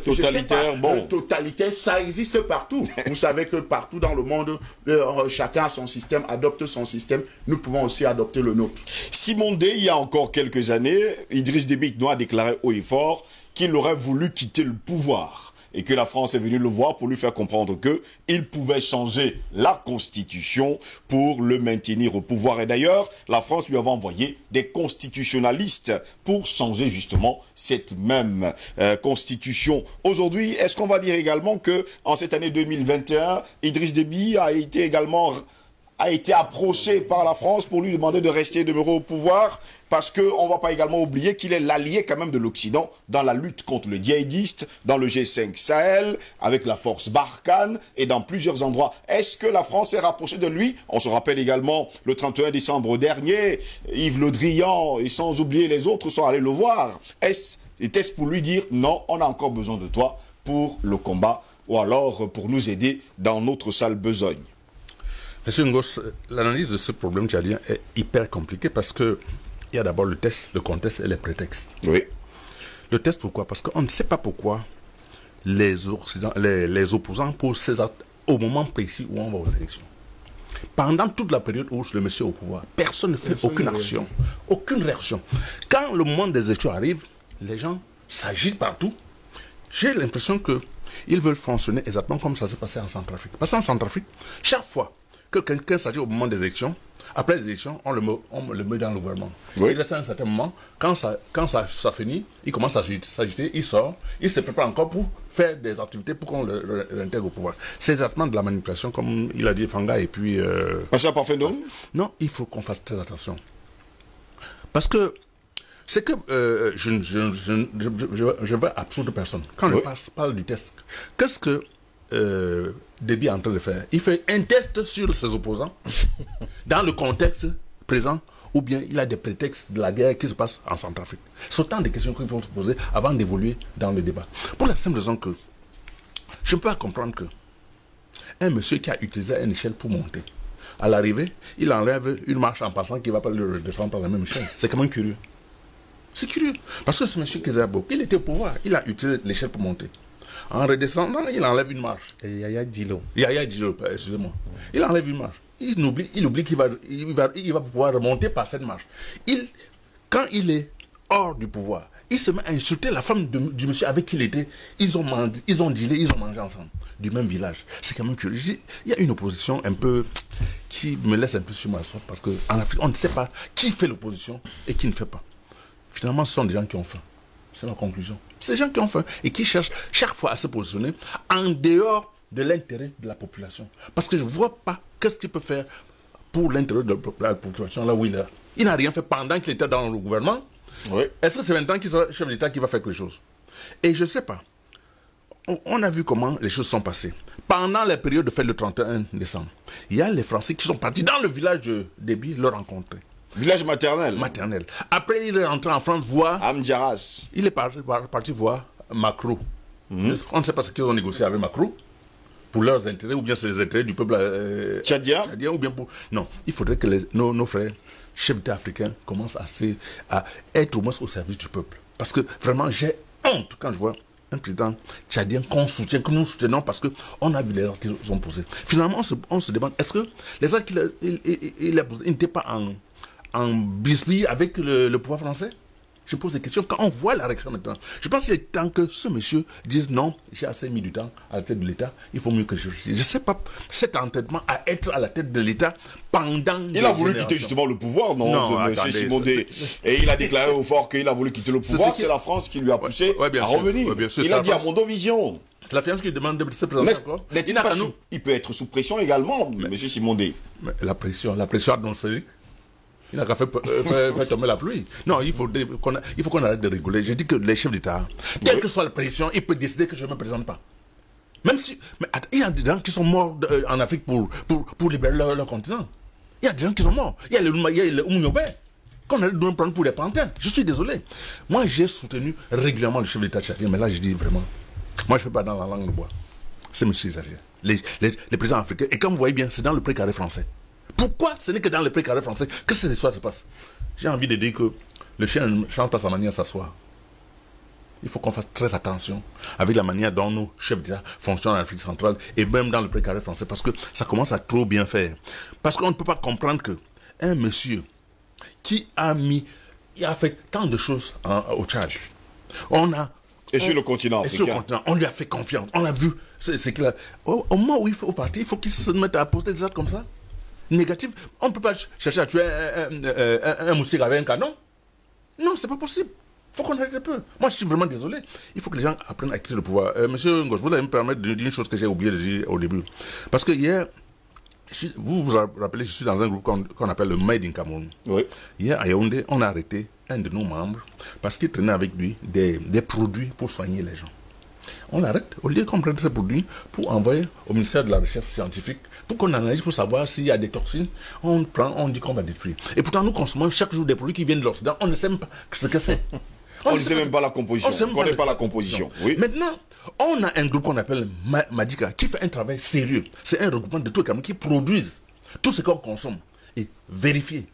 totalitaires,
totalitaires, ça existe partout. Vous savez que partout dans le monde, chacun a son système, adopte son système, nous pouvons aussi adopter le nôtre.
Simon Dey, il y a encore quelques années, Idriss Déby Itno a déclaré haut et fort qu'il aurait voulu quitter le pouvoir et que la France est venue le voir pour lui faire comprendre qu'il pouvait changer la Constitution pour le maintenir au pouvoir. Et d'ailleurs, la France lui avait envoyé des constitutionnalistes pour changer justement cette même Constitution. Aujourd'hui, est-ce qu'on va dire également qu'en cette année 2021, Idriss Déby a été approché par la France pour lui demander de rester demeuré au pouvoir, parce qu'on ne va pas également oublier qu'il est l'allié quand même de l'Occident dans la lutte contre le djihadiste, dans le G5 Sahel, avec la force Barkhane et dans plusieurs endroits. Est-ce que la France s'est rapprochée de lui? On se rappelle également le 31 décembre dernier, Yves Le Drian et sans oublier les autres sont allés le voir. Était-ce pour lui dire non, on a encore besoin de toi pour le combat, ou alors pour nous aider dans notre sale besogne?
Monsieur Ngos, l'analyse de ce problème tchadien est hyper compliquée parce que il y a d'abord le test, le contexte et les prétextes.
Oui.
Le test, pourquoi? Parce qu'on ne sait pas pourquoi les opposants posent au moment précis où on va aux élections. Pendant toute la période où le monsieur est au pouvoir, personne ne fait aucune action, aucune réaction. Quand le moment des élections arrive, les gens s'agitent partout. J'ai l'impression qu'ils veulent fonctionner exactement comme ça s'est passé en Centrafrique. Parce qu'en Centrafrique, chaque fois que quelqu'un s'agit au moment des élections, après les élections, on le met dans le gouvernement.
Oui.
Il reste à un certain moment, quand ça finit, il commence à s'agiter, il sort, il se prépare encore pour faire des activités pour qu'on l'intègre au pouvoir. C'est exactement de la manipulation, comme il a dit Fanga, et puis...
Parce que parfait, non?
Non, il faut qu'on fasse très attention. Parce que c'est que je veux absoudre personne. Quand je parle du test, qu'est-ce que Déby est en train de faire? Il fait un test sur ses opposants dans le contexte présent, ou bien il a des prétextes de la guerre qui se passe en Centrafrique. C'est autant de questions qu'il faut se poser avant d'évoluer dans le débat. Pour la simple raison que je ne peux pas comprendre que un monsieur qui a utilisé une échelle pour monter, à l'arrivée, il enlève une marche en passant qui ne va pas le redescendre par la même échelle. C'est quand même curieux. C'est curieux. Parce que ce monsieur Kizabo, il était au pouvoir, il a utilisé l'échelle pour monter. En redescendant, il enlève une marche.
Et Yaya Dilo,
excusez-moi. Il enlève une marche. Il oublie qu'il va pouvoir remonter par cette marche. Quand il est hors du pouvoir, il se met à insulter la femme du monsieur avec qui il était. Ils ont dealé, ils ont mangé ensemble, du même village. C'est quand même curieux. Il y a une opposition un peu qui me laisse un peu sur ma soif, parce qu'en Afrique, on ne sait pas qui fait l'opposition et qui ne fait pas. Finalement, ce sont des gens qui ont faim. C'est ma conclusion. C'est des gens qui ont faim et qui cherchent chaque fois à se positionner en dehors de l'intérêt de la population. Parce que je ne vois pas qu'est-ce qu'il peut faire pour l'intérêt de la population là où il est. Il n'a rien fait pendant qu'il était dans le gouvernement.
Oui.
Est-ce que c'est maintenant qu'il sera chef d'État qui va faire quelque chose? Et je ne sais pas. On a vu comment les choses sont passées. Pendant la période de fête le 31 décembre, il y a les Français qui sont partis dans le village de Déby le rencontrer.
Village maternel.
Maternel. Après, il est rentré en France voir...
Amdjaras.
Il est parti voir Macron. On ne sait pas ce qu'ils ont négocié avec Macron. Pour leurs intérêts, ou bien c'est les intérêts du peuple
tchadien,
ou bien pour... Non, il faudrait que nos frères chefs d'État africains commencent à être au moins au service du peuple. Parce que vraiment, j'ai honte quand je vois un président tchadien qu'on soutient, que nous soutenons, parce qu'on a vu les actes qu'ils ont posés. Finalement, on se demande, est-ce que les actes qu'il a posés n'étaient pas en bisbille avec le pouvoir français? Je pose des questions. Quand on voit la réaction maintenant, je pense qu'il est temps que ce monsieur dise non, j'ai assez mis du temps à la tête de l'État, il faut mieux que je ne sais pas cet entêtement à être à la tête de l'État pendant...
Il a voulu quitter justement le pouvoir, non, de M. Simondé. Et il a déclaré au fort qu'il a voulu quitter le pouvoir. C'est la France qui lui a poussé à revenir. Il a dit à Mondovision.
C'est la France qui demande de se présenter encore.
Il peut être sous pression également, M. Simondé.
La pression atmosphérique. Il n'a qu'à faire tomber la pluie. Non, il faut qu'on arrête de rigoler. Je dis que les chefs d'État, quelle que soit la pression, ils peuvent décider que je ne me présente pas. Même si... Mais il y a des gens qui sont morts en Afrique pour libérer leur continent. Il y a des gens qui sont morts. Il y a les Oumniobé qu'on a dû prendre pour des panthères. Je suis désolé. Moi, j'ai soutenu régulièrement le chef d'État tchadien, mais là, je dis vraiment, moi, je ne fais pas dans la langue de bois. C'est monsieur exagéré. Les présidents africains, et comme vous voyez bien, c'est dans le précaré français. Pourquoi ce n'est que dans le précaré français que ces histoires se passent? J'ai envie de dire que le chien ne change pas sa manière de s'asseoir. Il faut qu'on fasse très attention avec la manière dont nos chefs d'État fonctionnent en Afrique centrale et même dans le précaré français, parce que ça commence à trop bien faire. Parce qu'on ne peut pas comprendre qu'un monsieur qui a fait tant de choses au Tchad,
et sur le continent africain.
On lui a fait confiance, on a vu, c'est clair. Au moment où il faut partir, il faut qu'il se mette à poser des actes comme ça. Négatif. On ne peut pas chercher à tuer un moustique avec un canon. Non, c'est pas possible. Il faut qu'on arrête un peu. Moi, je suis vraiment désolé. Il faut que les gens apprennent à quitter le pouvoir. Monsieur Ngos, vous allez me permettre de dire une chose que j'ai oublié de dire au début. Parce que hier, vous vous rappelez, je suis dans un groupe qu'on appelle le Made in Cameroun.
Oui.
Hier, à Yaoundé, on a arrêté un de nos membres parce qu'il traînait avec lui des produits pour soigner les gens. On l'arrête, au lieu qu'on prenne ces produits pour envoyer au ministère de la Recherche scientifique, pour qu'on analyse pour savoir s'il y a des toxines, on dit qu'on va détruire. Et pourtant, nous consommons chaque jour des produits qui viennent de l'Occident, on ne sait même pas ce que c'est.
On ne sait même pas la composition. On ne connaît pas la composition. Oui.
Maintenant, on a un groupe qu'on appelle Madika qui fait un travail sérieux. C'est un regroupement de tous les Camerounais qui produisent tout ce qu'on consomme et vérifier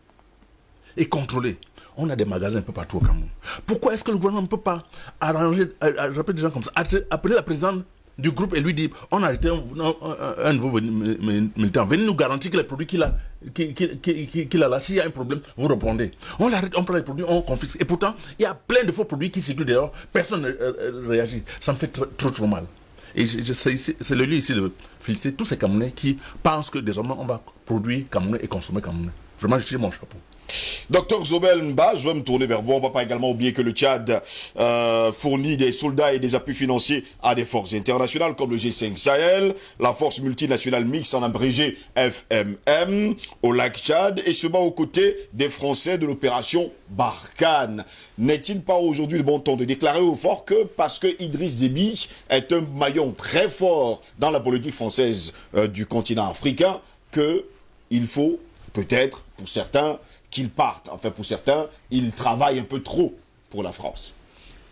et contrôler. On a des magasins un peu partout au Cameroun. Pourquoi est-ce que le gouvernement ne peut pas rappeler des gens comme ça, appeler la présidente du groupe et lui dit on a arrêté un nouveau militant, venez nous garantir que les produits qu'il a là, s'il y a un problème, vous répondez. On l'arrête, on prend les produits, on confisque. Et pourtant, il y a plein de faux produits qui circulent dehors, personne ne réagit. Ça me fait trop mal. Et c'est le lieu ici de féliciter tous ces Camerounais qui pensent que désormais on va produire Camerounais et consommer Camerounais. Vraiment, je tire mon chapeau.
Docteur Zobel Mba, je vais me tourner vers vous. On ne va pas également oublier que le Tchad fournit des soldats et des appuis financiers à des forces internationales comme le G5 Sahel, la force multinationale mixte en abrégé FMM au lac Tchad et se bat aux côtés des Français de l'opération Barkhane. N'est-il pas aujourd'hui le bon temps de déclarer au fort que parce que Idriss Déby est un maillon très fort dans la politique française du continent africain qu'il faut peut-être pour certains qu'ils partent. Enfin, pour certains, ils travaillent un peu trop pour la France.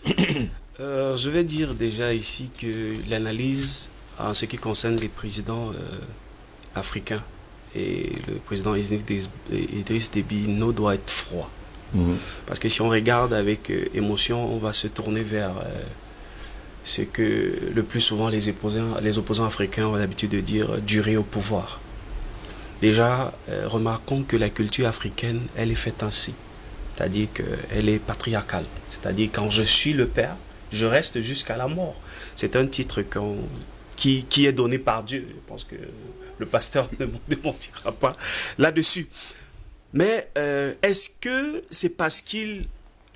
Je vais dire déjà ici que l'analyse en ce qui concerne les présidents africains et le président Idriss Déby doit être froid. Parce que si on regarde avec émotion, on va se tourner vers ce que le plus souvent les opposants africains ont l'habitude de dire durer au pouvoir. Déjà, remarquons que la culture africaine, elle est faite ainsi. C'est-à-dire qu'elle est patriarcale. C'est-à-dire quand je suis le père, je reste jusqu'à la mort. C'est un titre qui est donné par Dieu. Je pense que le pasteur ne démentira pas là-dessus. Mais est-ce que c'est parce qu'il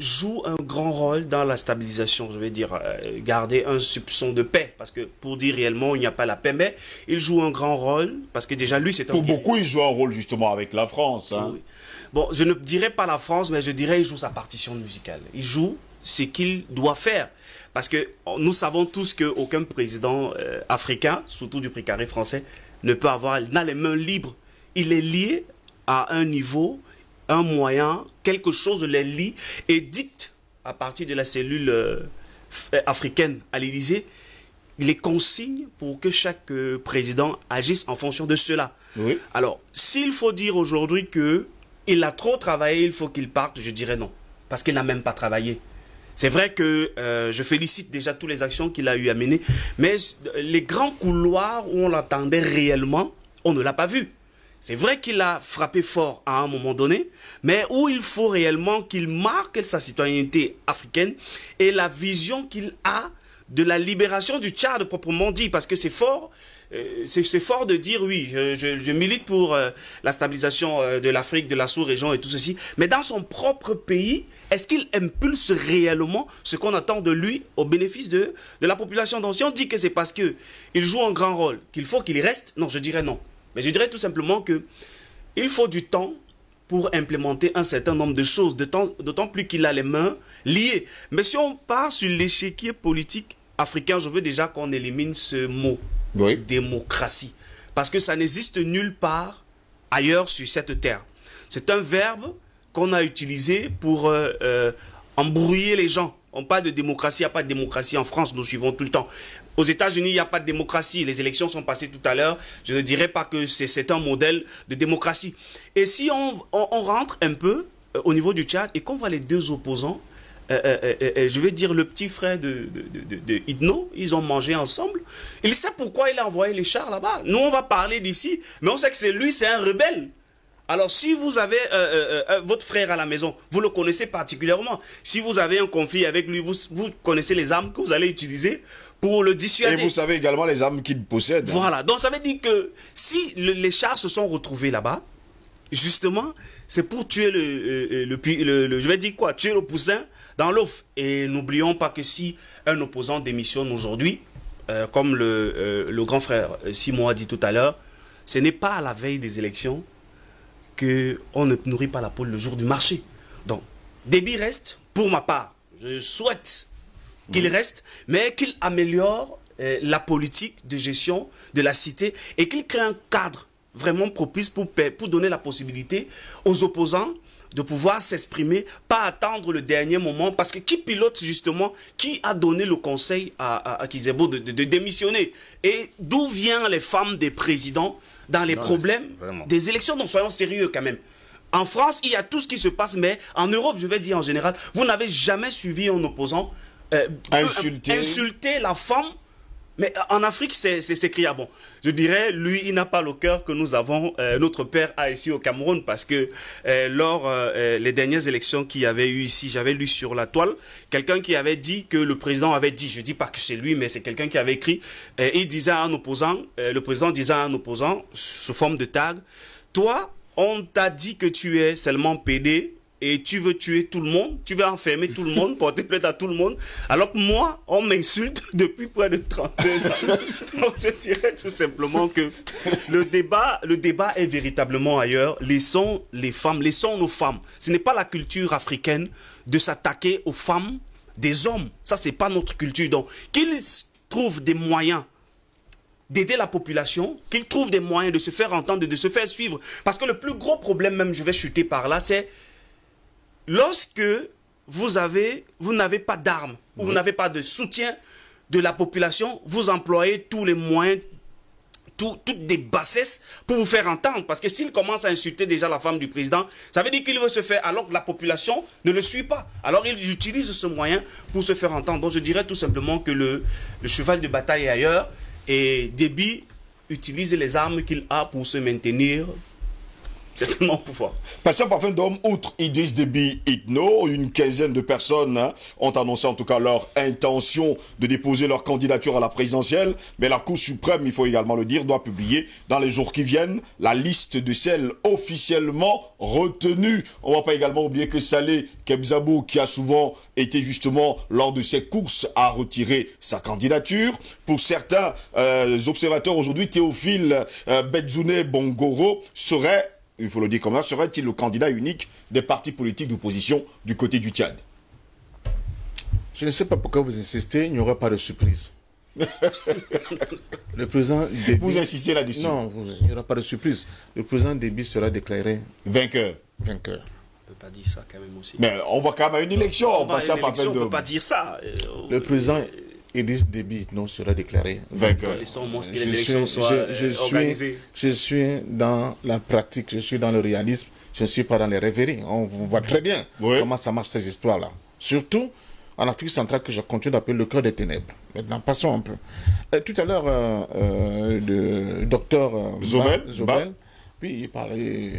joue un grand rôle dans la stabilisation, je vais dire, garder un soupçon de paix, parce que pour dire réellement il n'y a pas la paix, mais il joue un grand rôle, parce que déjà lui c'est un...
Pour beaucoup il joue un rôle justement avec la France. Hein.
Oui. Bon, je ne dirais pas la France, mais je dirais il joue sa partition musicale. Il joue ce qu'il doit faire, parce que nous savons tous qu'aucun président africain, surtout du précaré français, n'a les mains libres. Il est lié à un niveau, un moyen, quelque chose les lie et dicte à partir de la cellule africaine à l'Élysée les consignes pour que chaque président agisse en fonction de cela. Oui. Alors, s'il faut dire aujourd'hui qu'il a trop travaillé, il faut qu'il parte, je dirais non, parce qu'il n'a même pas travaillé. C'est vrai que je félicite déjà toutes les actions qu'il a eu à mener, mais les grands couloirs où on l'attendait réellement, on ne l'a pas vu. C'est vrai qu'il a frappé fort à un moment donné, mais où il faut réellement qu'il marque sa citoyenneté africaine et la vision qu'il a de la libération du Tchad proprement dit, parce que c'est fort de dire oui, je milite pour la stabilisation de l'Afrique, de la sous-région et tout ceci, mais dans son propre pays, est-ce qu'il impulse réellement ce qu'on attend de lui au bénéfice de la population? Donc si on dit que c'est parce qu'il joue un grand rôle, qu'il faut qu'il y reste, non, je dirais non. Mais je dirais tout simplement qu'il faut du temps pour implémenter un certain nombre de choses, d'autant plus qu'il a les mains liées. Mais si on part sur l'échiquier politique africain, je veux déjà qu'on élimine ce mot, oui, démocratie. Parce que ça n'existe nulle part ailleurs sur cette terre. C'est un verbe qu'on a utilisé pour embrouiller les gens. On parle de démocratie, il n'y a pas de démocratie en France, nous suivons tout le temps. Aux États-Unis, il n'y a pas de démocratie. Les élections sont passées tout à l'heure. Je ne dirais pas que c'est un modèle de démocratie. Et si on rentre un peu au niveau du Tchad et qu'on voit les deux opposants, je vais dire le petit frère de Idno, ils ont mangé ensemble. Il sait pourquoi il a envoyé les chars là-bas. Nous, on va parler d'ici, mais on sait que c'est un rebelle. Alors, si vous avez votre frère à la maison, vous le connaissez particulièrement. Si vous avez un conflit avec lui, vous connaissez les armes que vous allez utiliser pour le dissuader.
Et vous savez également les armes qu'il possède.
Voilà. Donc, ça veut dire que si les chars se sont retrouvés là-bas, justement, c'est pour tuer je vais dire quoi, tuer le poussin dans l'œuf. Et n'oublions pas que si un opposant démissionne aujourd'hui, comme le grand frère Simon a dit tout à l'heure, ce n'est pas à la veille des élections qu'on ne nourrit pas la poule le jour du marché. Donc, Déby reste, pour ma part, je souhaite qu'il reste, mais qu'il améliore la politique de gestion de la cité et qu'il crée un cadre vraiment propice pour donner la possibilité aux opposants de pouvoir s'exprimer, pas attendre le dernier moment, parce que qui pilote justement, qui a donné le conseil à Kizebo de démissionner? Et d'où viennent les femmes des présidents dans les problèmes des élections? Donc soyons sérieux quand même. En France, il y a tout ce qui se passe, mais en Europe, je vais dire en général, vous n'avez jamais suivi un opposant insulter la femme Mais en Afrique, c'est criard. Bon, je dirais, lui, il n'a pas le cœur que nous avons, notre père a ici au Cameroun, parce que lors les dernières élections qu'il y avait eu ici, j'avais lu sur la toile, quelqu'un qui avait dit que le président avait dit, je dis pas que c'est lui, mais c'est quelqu'un qui avait écrit, il disait à un opposant, le président disait à un opposant, sous forme de tag, toi, on t'a dit que tu es seulement PD, et tu veux tuer tout le monde, tu veux enfermer tout le monde, porter plainte à tout le monde, alors que moi, on m'insulte depuis près de 32 ans. Donc je dirais tout simplement que le débat est véritablement ailleurs. Laissons les femmes, laissons nos femmes. Ce n'est pas la culture africaine de s'attaquer aux femmes des hommes. Ça, c'est pas notre culture. Donc, qu'ils trouvent des moyens d'aider la population, qu'ils trouvent des moyens de se faire entendre, de se faire suivre. Parce que le plus gros problème, même, je vais chuter par là, c'est lorsque vous n'avez pas d'armes, ou vous n'avez pas de soutien de la population, vous employez tous les moyens, toutes des bassesses pour vous faire entendre. Parce que s'il commence à insulter déjà la femme du président, ça veut dire qu'il veut se faire, alors que la population ne le suit pas. Alors il utilise ce moyen pour se faire entendre. Donc je dirais tout simplement que le cheval de bataille est ailleurs, et Déby utilise les armes qu'il a pour se maintenir. C'est tellement pouvoir.
Passons par fin d'homme, outre Idriss Déby Itno, une quinzaine de personnes ont annoncé en tout cas leur intention de déposer leur candidature à la présidentielle. Mais la Cour suprême, il faut également le dire, doit publier dans les jours qui viennent la liste de celles officiellement retenues. On ne va pas également oublier que Saleh Kebzabou, qui a souvent été justement lors de ses courses à retirer sa candidature. Pour certains observateurs aujourd'hui, Théophile Bedzouné Bongoro serait, il faut le dire comme ça, serait-il le candidat unique des partis politiques d'opposition du côté du Tchad?
Je ne sais pas pourquoi vous insistez, il n'y aura pas de surprise. Le président Déby...
Vous insistez là-dessus?
Non, il n'y aura pas de surprise. Le président Déby sera déclaré
vainqueur.
Vainqueur.
On ne peut pas dire ça quand même aussi.
Mais on va quand même à une élection.
On ne peut pas dire ça.
Le président Idriss Déby Itno sera déclaré vainqueur.
Laissons au moins que les élections soient organisées.
Je suis dans la pratique, je suis dans le réalisme, je ne suis pas dans les rêveries. On voit très bien comment ça marche ces histoires-là. Surtout en Afrique centrale, que je continue d'appeler le cœur des ténèbres. Maintenant, passons un peu. Tout à l'heure, le docteur Zobel, puis il parlait...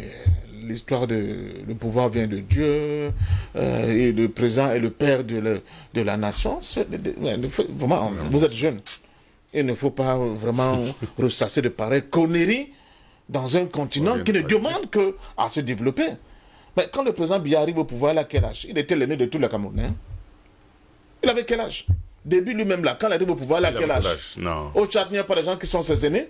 L'histoire le pouvoir vient de Dieu, et le président est le père de la nation. Vraiment, vous êtes jeune. Il ne faut pas vraiment ressasser de pareilles conneries dans un continent qui ne demande qu'à se développer. Mais quand le président Biya arrive au pouvoir, il a quel âge? Il était l'aîné de tous les Camerounais. Il avait quel âge? Déby lui-même, là, quand il arrive au pouvoir, il a quel âge?
Non.
Au Tchad, il n'y a pas de gens qui sont ses aînés.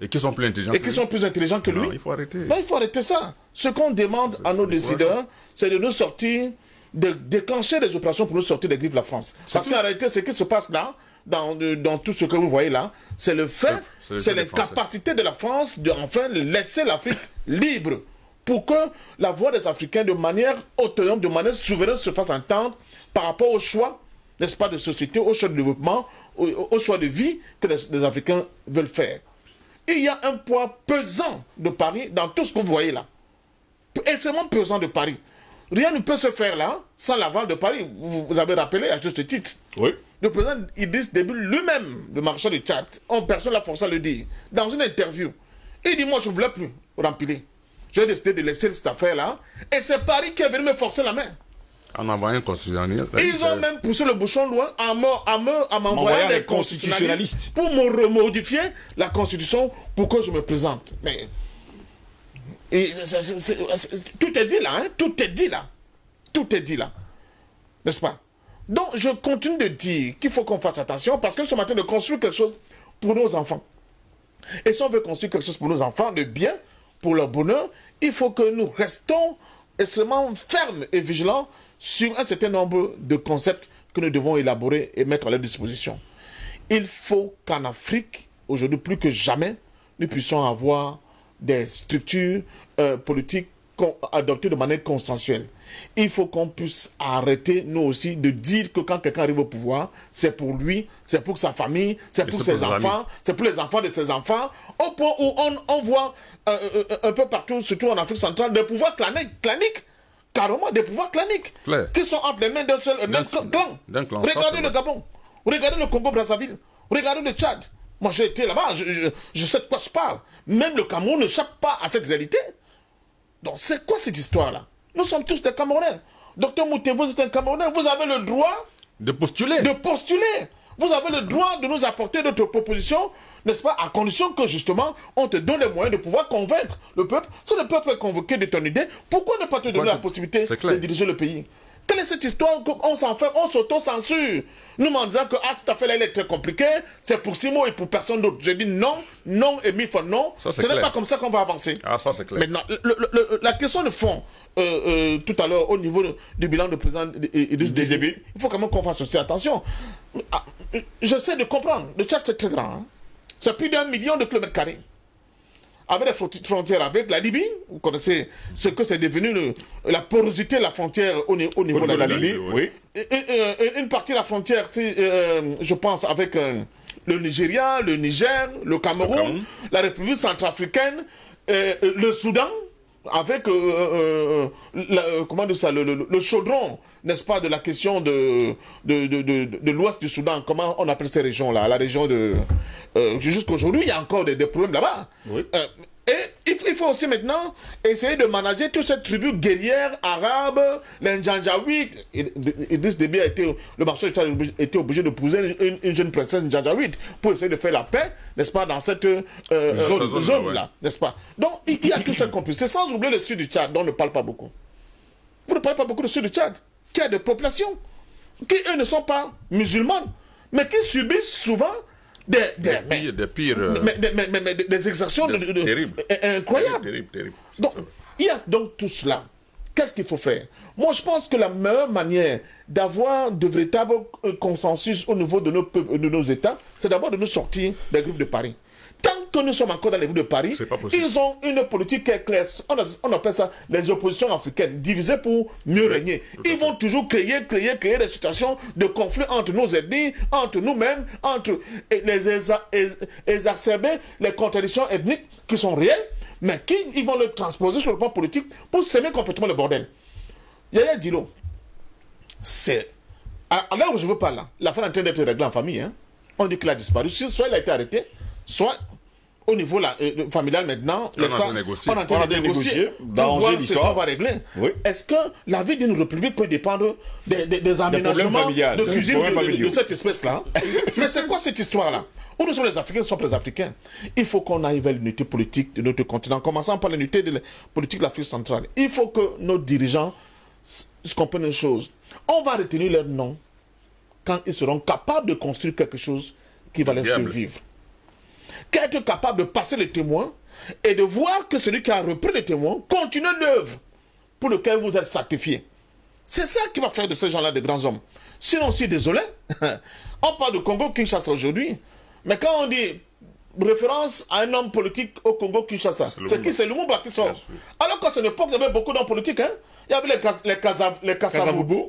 Et qui sont plus intelligents
que lui.
Non, il faut arrêter.
Non, il faut arrêter ça. Ce qu'on demande à nos décideurs, c'est de nous sortir, de déclencher des opérations pour nous sortir des griffes de la France. Parce qu'en réalité, ce qui se passe là, dans tout ce que vous voyez là, c'est le fait, c'est l'incapacité de la France de enfin laisser l'Afrique libre pour que la voix des Africains de manière autonome, de manière souveraine se fasse entendre par rapport au choix, n'est-ce pas, de société, au choix de développement, au choix de vie que les Africains veulent faire. Il y a un poids pesant de Paris dans tout ce que vous voyez là. Extrêmement pesant de Paris. Rien ne peut se faire là sans l'aval de Paris. Vous avez rappelé à juste titre.
Oui.
Le président Idriss Déby lui-même, le maréchal du Tchad, personne l'a forcé à le dire, dans une interview, il dit, moi je ne voulais plus remplir. J'ai décidé de laisser cette affaire-là. Et c'est Paris qui est venu me forcer la main.
En envoyant un constitutionnaliste.
Ils ont même poussé le bouchon loin à m'envoyer des constitutionnalistes pour me remodifier la constitution pour que je me présente. Mais tout est dit là, hein? Tout est dit là. Tout est dit là. N'est-ce pas? Donc je continue de dire qu'il faut qu'on fasse attention parce que ce matin de construire quelque chose pour nos enfants. Et si on veut construire quelque chose pour nos enfants, de bien, pour leur bonheur, il faut que nous restons extrêmement fermes et vigilants sur un certain nombre de concepts que nous devons élaborer et mettre à leur disposition. Il faut qu'en Afrique, aujourd'hui plus que jamais, nous puissions avoir des structures politiques adoptées de manière consensuelle. Il faut qu'on puisse arrêter, nous aussi, de dire que quand quelqu'un arrive au pouvoir, c'est pour lui, c'est pour sa famille, c'est pour ses enfants, c'est pour les enfants de ses enfants, au point où on voit un peu partout, surtout en Afrique centrale, des pouvoirs claniques. Carrément des pouvoirs claniques qui sont entre les mains d'un seul clan. Regardez le Gabon, regardez le Congo-Brazzaville, Regardez le Tchad. Moi, j'ai été là-bas, je sais de quoi je parle. Même le Cameroun n'échappe pas à cette réalité. Donc, c'est quoi cette histoire-là? Nous sommes tous des Camerounais. Docteur Mouté, vous êtes un Camerounais, vous avez le droit
de postuler.
Vous avez le droit de nous apporter notre proposition, n'est-ce pas, à condition que, justement, on te donne les moyens de pouvoir convaincre le peuple. Si le peuple est convoqué de ton idée, pourquoi ne pas te donner la possibilité de diriger le pays? Quelle est cette histoire qu'on s'enferme, on s'auto-censure? Nous m'en disant que cette affaire-là, elle est très compliquée, c'est pour Simo et pour personne d'autre. J'ai dit non, non et mille fois non. Ce n'est pas comme ça qu'on va avancer.
Ah, ça c'est clair.
Maintenant, la question de fond, tout à l'heure, au niveau du bilan du président Idriss Déby, il faut quand même qu'on fasse aussi attention. J'essaie de comprendre. Le Tchad, c'est très grand. Hein? C'est plus d'1 million de kilomètres carrés. Avec les frontières avec la Libye, vous connaissez ce que c'est devenu la porosité de la frontière au niveau de la Libye. Oui. Une partie de la frontière, je pense, avec le Nigeria, le Niger, le Cameroun, la République centrafricaine, le Soudan, avec comment dire ça, le chaudron, n'est-ce pas, de la question de l'ouest du Soudan. Comment on appelle ces régions-là? La région de... jusqu'aujourd'hui, il y a encore des problèmes là-bas. Oui. Et il faut aussi maintenant essayer de manager toute cette tribu guerrière arabe, les Njanjaouites. Idriss Déby le marché a été obligé de poser une jeune princesse Njanjaouite pour essayer de faire la paix, n'est-ce pas, dans cette zone-là, n'est-ce pas. Donc, il y a toute cette complicité, sans oublier le sud du Tchad, dont on ne parle pas beaucoup. Vous ne parlez pas beaucoup du sud du Tchad, qui a des populations, qui, eux, ne sont pas musulmanes, mais qui subissent souvent des exactions incroyables.
Terrible.
Donc, il y a donc tout cela. Qu'est-ce qu'il faut faire? Moi, je pense que la meilleure manière d'avoir de véritables consensus au niveau de nos États, c'est d'abord de nous sortir des groupes de Paris. Tant que nous sommes encore dans les groupes de Paris, ils ont une politique qui est claire. On appelle ça les oppositions africaines, divisées pour mieux régner. Ils vont toujours créer des situations de conflit entre nos ethnies, entre nous-mêmes, exacerber les contradictions ethniques qui sont réelles, mais ils vont le transposer sur le plan politique pour semer complètement le bordel. Yaya Dilo, c'est... À l'heure où je veux parler, l'affaire est en train d'être réglée en famille. Hein. On dit qu'il a disparu. Soit il a été arrêté, soit au niveau familial maintenant, on est en train de négocier pour voir ce qu'on va régler. Oui. Est-ce que la vie d'une république peut dépendre des aménagements de cuisine de cette espèce-là? Mais c'est quoi cette histoire-là? Où nous sommes les Africains, nous sommes les Africains. Il faut qu'on aille vers l'unité politique de notre continent, en commençant par l'unité de la politique de l'Afrique centrale. Il faut que nos dirigeants comprennent une chose. On va retenir leur nom quand ils seront capables de construire quelque chose qui va les survivre. Qu'être capable de passer les témoins et de voir que celui qui a repris les témoins continue l'œuvre pour laquelle vous êtes sacrifiés. C'est ça qui va faire de ces gens-là des grands hommes. Sinon, je suis désolé, on parle de Congo-Kinshasa aujourd'hui, mais quand on dit référence à un homme politique au Congo-Kinshasa, c'est qui? C'est Lumumba qui sort. Alors qu'à cette époque, il y avait beaucoup d'hommes politiques. Hein? Il y avait les Kasavubu,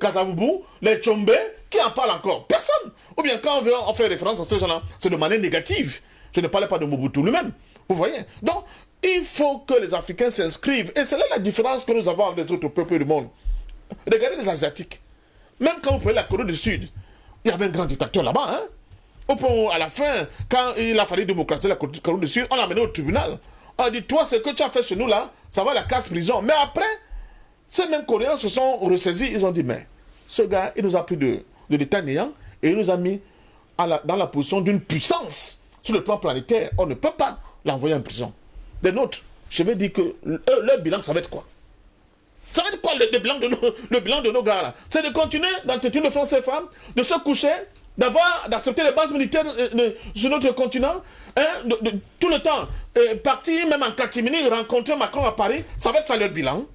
les Tchombe, qui en parlent encore? Personne. Ou bien quand on fait référence à ces gens-là, c'est de manière négative. Je ne parlais pas de Mobutu lui-même. Vous voyez? Donc, il faut que les Africains s'inscrivent. Et c'est là la différence que nous avons avec les autres peuples du monde. Regardez les Asiatiques. Même quand vous prenez la Corée du Sud, il y avait un grand dictateur là-bas. Hein? À la fin, quand il a fallu démocratiser la Corée du Sud, on l'a amené au tribunal. On a dit, toi, ce que tu as fait chez nous là, ça va à la casse-prison. Mais après, ces mêmes Coréens se sont ressaisis. Ils ont dit, mais ce gars, il nous a pris de l'état néant et il nous a mis dans la position d'une puissance. Sur le plan planétaire, on ne peut pas l'envoyer en prison. Des nôtres, je vais dire que leur bilan, ça va être quoi? Ça va être quoi le bilan de nos gars là? C'est de continuer d'entretenir le franc CFA, de se coucher, d'accepter les bases militaires sur notre continent, hein, tout le temps, partir même en catimini, rencontrer Macron à Paris, ça va être ça leur bilan.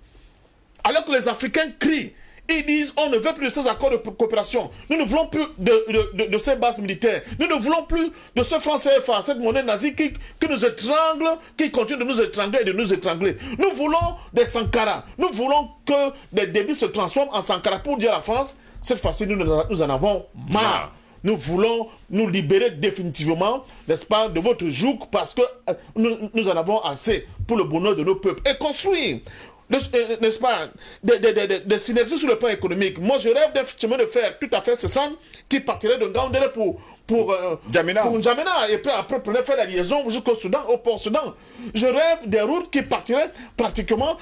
Alors que les Africains crient. Ils disent, on ne veut plus de ces accords de coopération. Nous ne voulons plus de ces bases militaires. Nous ne voulons plus de ce franc CFA, cette monnaie nazie qui nous étrangle, qui continue de nous étrangler et de nous étrangler. Nous voulons des Sankara. Nous voulons que les débits se transforment en Sankara pour dire à la France, cette fois-ci, nous en avons marre. Nous voulons nous libérer définitivement, n'est-ce pas, de votre joug parce que nous en avons assez pour le bonheur de nos peuples. Et construire
n'est-ce pas, des synergies sur le plan économique. Moi, je rêve d'un chemin de fer tout à fait cessant qui partirait de Ngaoundéré pour N'Djamena, et puis après faire la liaison jusqu'au Soudan, au port Soudan. Je rêve des routes qui partiraient pratiquement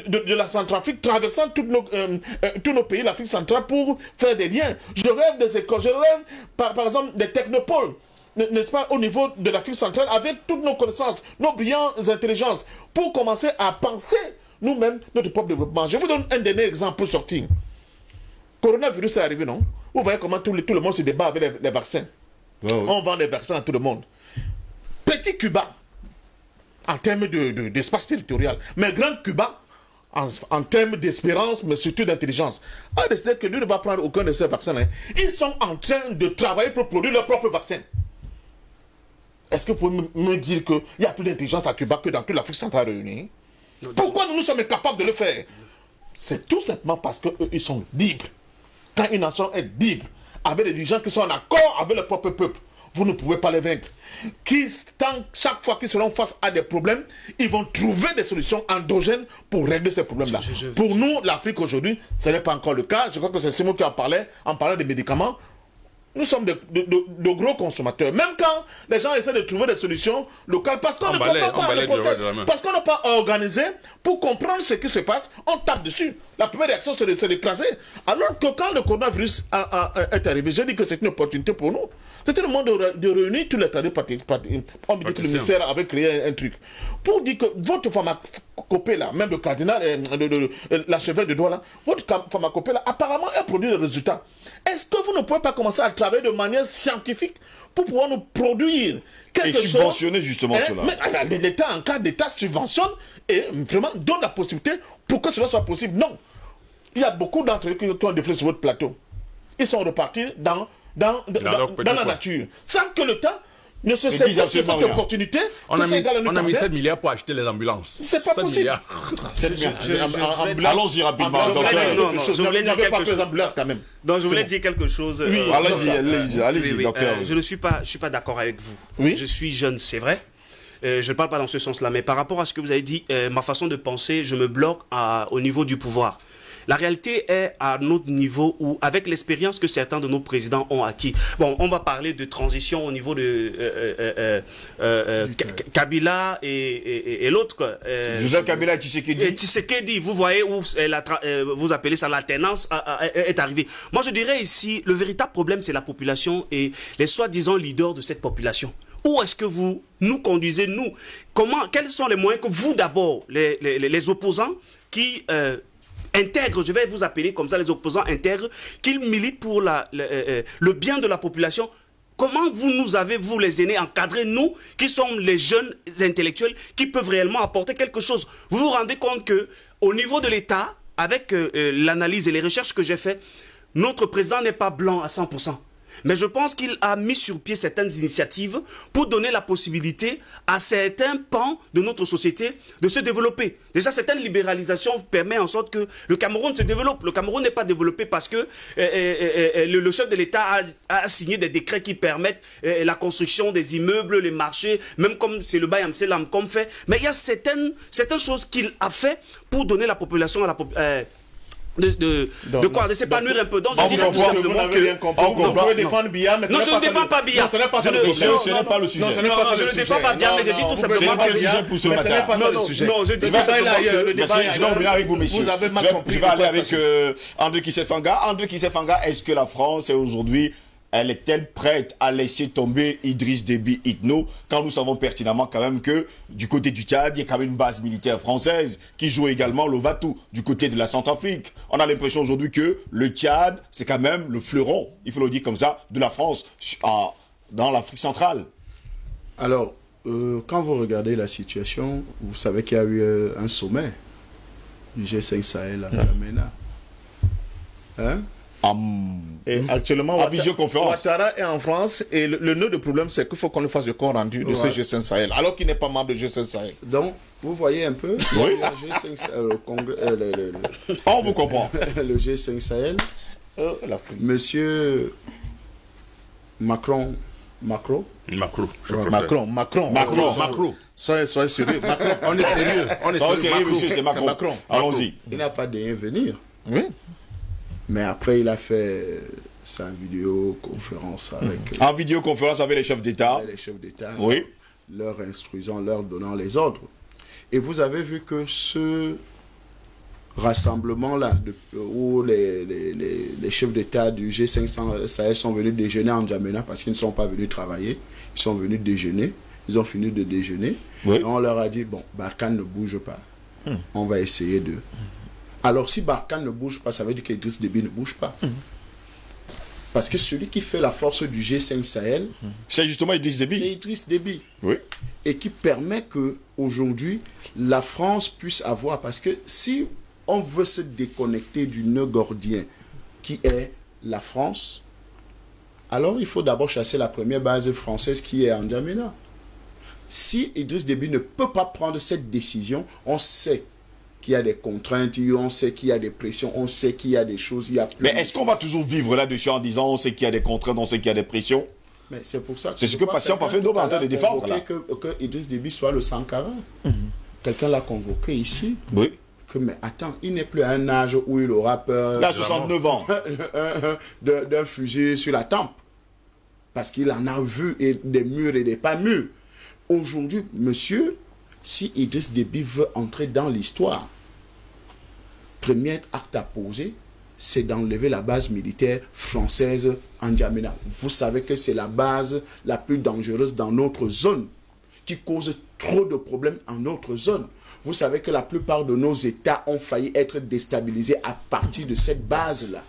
de la Centrafrique, traversant tous nos pays de l'Afrique centrale pour faire des liens. Je rêve des écoles, je rêve par exemple des technopoles, n'est-ce pas, au niveau de l'Afrique centrale, avec toutes nos connaissances, nos brillantes intelligences, pour commencer à penser nous-mêmes notre propre développement. Je vous donne un dernier exemple pour sortir. Coronavirus est arrivé, non? Vous voyez comment tout le monde se débat avec les vaccins. On vend les vaccins à tout le monde. Petit Cuba, en termes d'espace territorial, mais grand Cuba, en termes d'espérance, mais surtout d'intelligence, a décidé que lui ne va prendre aucun de ces vaccins. Ils sont en train de travailler pour produire leur propre vaccin. Est-ce que vous pouvez me dire qu'il y a plus d'intelligence à Cuba que dans toute l'Afrique centrale réunie? Pourquoi nous sommes incapables de le faire? C'est tout simplement parce qu'ils sont libres. Quand une nation est libre, avec des dirigeants qui sont en accord avec le propre peuple, vous ne pouvez pas les vaincre. Chaque fois qu'ils seront face à des problèmes, ils vont trouver des solutions endogènes pour régler ces problèmes-là. Pour nous, l'Afrique aujourd'hui, ce n'est pas encore le cas. Je crois que c'est Simon qui en parlait des médicaments. Nous sommes de gros consommateurs. Même quand les gens essaient de trouver des solutions locales, parce qu'on ne comprend pas le process, parce qu'on n'a pas organisé pour comprendre ce qui se passe, on tape dessus. La première réaction, c'est d'écraser. Alors que quand le coronavirus est arrivé, j'ai dit que c'est une opportunité pour nous. C'était le moment de réunir tous les tradis. On me dit que le ministère avait créé un truc. Pour dire que votre pharmacopée là, même le cardinal, l'archevêque de Douala, votre pharmacopée là, apparemment, elle produit des résultats. Est-ce que vous ne pouvez pas commencer à travailler de manière scientifique pour pouvoir nous produire quelque chose?
Et subventionner justement cela.
Mais l'État, en cas d'État, subventionne et vraiment donne la possibilité pour que cela soit possible. Non. Il y a beaucoup d'entre eux qui ont défilé sur votre plateau. Ils sont repartis dans la nature. Sans que l'État ne se saisisse de cette opportunité.
On a mis 7 milliards pour acheter les ambulances.
C'est pas possible.
Allons-y rapidement.
Je voulais dire quelque chose.
Donc je voulais dire quelque chose.
Oui, allez-y, docteur.
Je ne suis pas d'accord avec vous.
Oui.
Je suis jeune, c'est vrai. Je ne parle pas dans ce sens-là, mais par rapport à ce que vous avez dit, ma façon de penser, je me bloque au niveau du pouvoir. La réalité est à notre niveau où, avec l'expérience que certains de nos présidents ont acquis, bon, on va parler de transition au niveau de Kabila et l'autre.
Joseph Kabila et Tshisekedi.
Et Tshisekedi, vous voyez où vous appelez ça l'alternance est arrivée. Moi, je dirais ici, le véritable problème, c'est la population et les soi-disant leaders de cette population. Où est-ce que vous nous conduisez, nous? Quels sont les moyens que vous, d'abord, les opposants qui intègrent, je vais vous appeler comme ça, les opposants intègrent, qu'ils militent pour le bien de la population. Comment vous les aînés, encadrés, nous, qui sommes les jeunes intellectuels, qui peuvent réellement apporter quelque chose? Vous vous rendez compte qu'au niveau de l'État, avec l'analyse et les recherches que j'ai faites, notre président n'est pas blanc à 100%. Mais je pense qu'il a mis sur pied certaines initiatives pour donner la possibilité à certains pans de notre société de se développer. Déjà, certaines libéralisations permettent en sorte que le Cameroun se développe. Le Cameroun n'est pas développé parce que le chef de l'État a signé des décrets qui permettent la construction des immeubles, les marchés, même comme c'est le bail Amselam comme fait. Mais il y a certaines choses qu'il a fait pour donner la population à la population. De s'épanouir un peu. Donc je dirais tout simplement que
vous pouvez défendre Biya, mais
non, je ne défends pas Biya.
Ce n'est pas ça le sujet.
Ce n'est pas le sujet.
Je ne défends pas Biya, mais je dis tout simplement que
ce n'est pas ça le sujet.
Non, je dis tout simplement que
je vais en venir avec vous, messieurs.
Vous avez mal compris.
Je vais aller avec André Kissé-Fanga. André Kissé-Fanga, est-ce que la France est aujourd'hui, elle est-elle prête à laisser tomber Idriss Déby Itno, quand nous savons pertinemment quand même que du côté du Tchad, il y a quand même une base militaire française qui joue également le Vatou du côté de la Centrafrique. On a l'impression aujourd'hui que le Tchad, c'est quand même le fleuron, il faut le dire comme ça, de la France dans l'Afrique centrale.
Alors, quand vous regardez la situation, vous savez qu'il y a eu un sommet du G5 Sahel à N'Djamena. Hein?
Et actuellement,
visioconférence.
Ouattara est en France et le nœud de problème, c'est qu'il faut qu'on lui fasse le compte rendu de ce G5 Sahel, alors qu'il n'est pas membre de G5 Sahel.
Donc, vous voyez un peu,
oui.
Le G5 Sahel,
on vous comprend.
Le G5 Sahel, Monsieur Macron Macron.
Macron. Soyez sérieux. Macron. On est sérieux.
Soyez sérieux, monsieur, c'est Macron. Allons-y.
Il n'a pas de rien venir.
Oui.
Mais après, il a fait sa vidéoconférence avec...
En vidéoconférence avec les chefs d'État.
Les chefs d'État.
Oui.
Leur instruisant, leur donnant les ordres. Et vous avez vu que ce rassemblement-là, où les chefs d'État du G5 Sahel sont venus déjeuner en N'Djamena parce qu'ils ne sont pas venus travailler, ils sont venus déjeuner, ils ont fini de déjeuner,
oui.
Et on leur a dit, bon, Barkhane ne bouge pas, on va essayer de... Alors si Barkhane ne bouge pas, ça veut dire qu'Idriss Déby ne bouge pas. Parce que celui qui fait la force du G5 Sahel,
c'est justement Idriss Déby.
C'est Idriss Déby.
Oui.
Et qui permet que aujourd'hui la France puisse avoir, parce que si on veut se déconnecter du nœud gordien qui est la France, alors il faut d'abord chasser la première base française qui est en N'Djamena. Si Idriss Déby ne peut pas prendre cette décision, on sait qu'il y a des contraintes, on sait qu'il y a des pressions, on sait qu'il y a des choses, il y a...
Mais est-ce qu'on va toujours vivre là-dessus en disant on sait qu'il y a des contraintes, on sait qu'il y a des pressions?
Mais c'est pour ça que...
C'est ce que Patient Parfait-Dobe est en train de défendre là.
Que Idriss Déby soit le Sankara. Quelqu'un l'a convoqué ici.
Oui.
Mais attends, il n'est plus à un âge où il aura peur...
Il a 69 ans.
d'un fusil sur la tempe. Parce qu'il en a vu des murs et des pas mûrs. Aujourd'hui, monsieur, si Idriss Déby veut entrer dans l'histoire, premier acte à poser, c'est d'enlever la base militaire française en N'Djamena. Vous savez que c'est la base la plus dangereuse dans notre zone, qui cause trop de problèmes en notre zone. Vous savez que la plupart de nos États ont failli être déstabilisés à partir de cette base-là.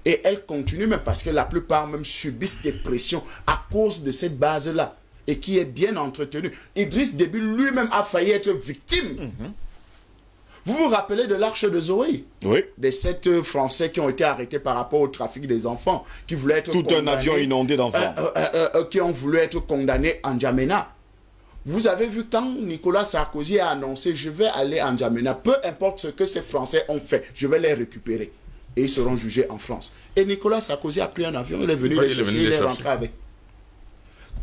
Et elle continue même parce que la plupart même subissent des pressions à cause de cette base-là et qui est bien entretenue. Idriss Déby lui-même a failli être victime. Vous vous rappelez de l'arche de Zoé?
Oui.
Des 7 Français qui ont été arrêtés par rapport au trafic des enfants, qui voulaient être
condamnés. Tout un avion inondé d'enfants.
Qui ont voulu être condamnés en N'Djamena. Vous avez vu quand Nicolas Sarkozy a annoncé « Je vais aller en N'Djamena, peu importe ce que ces Français ont fait, je vais les récupérer. » Et ils seront jugés en France. Et Nicolas Sarkozy a pris un avion, il est venu les chercher, il est rentré avec.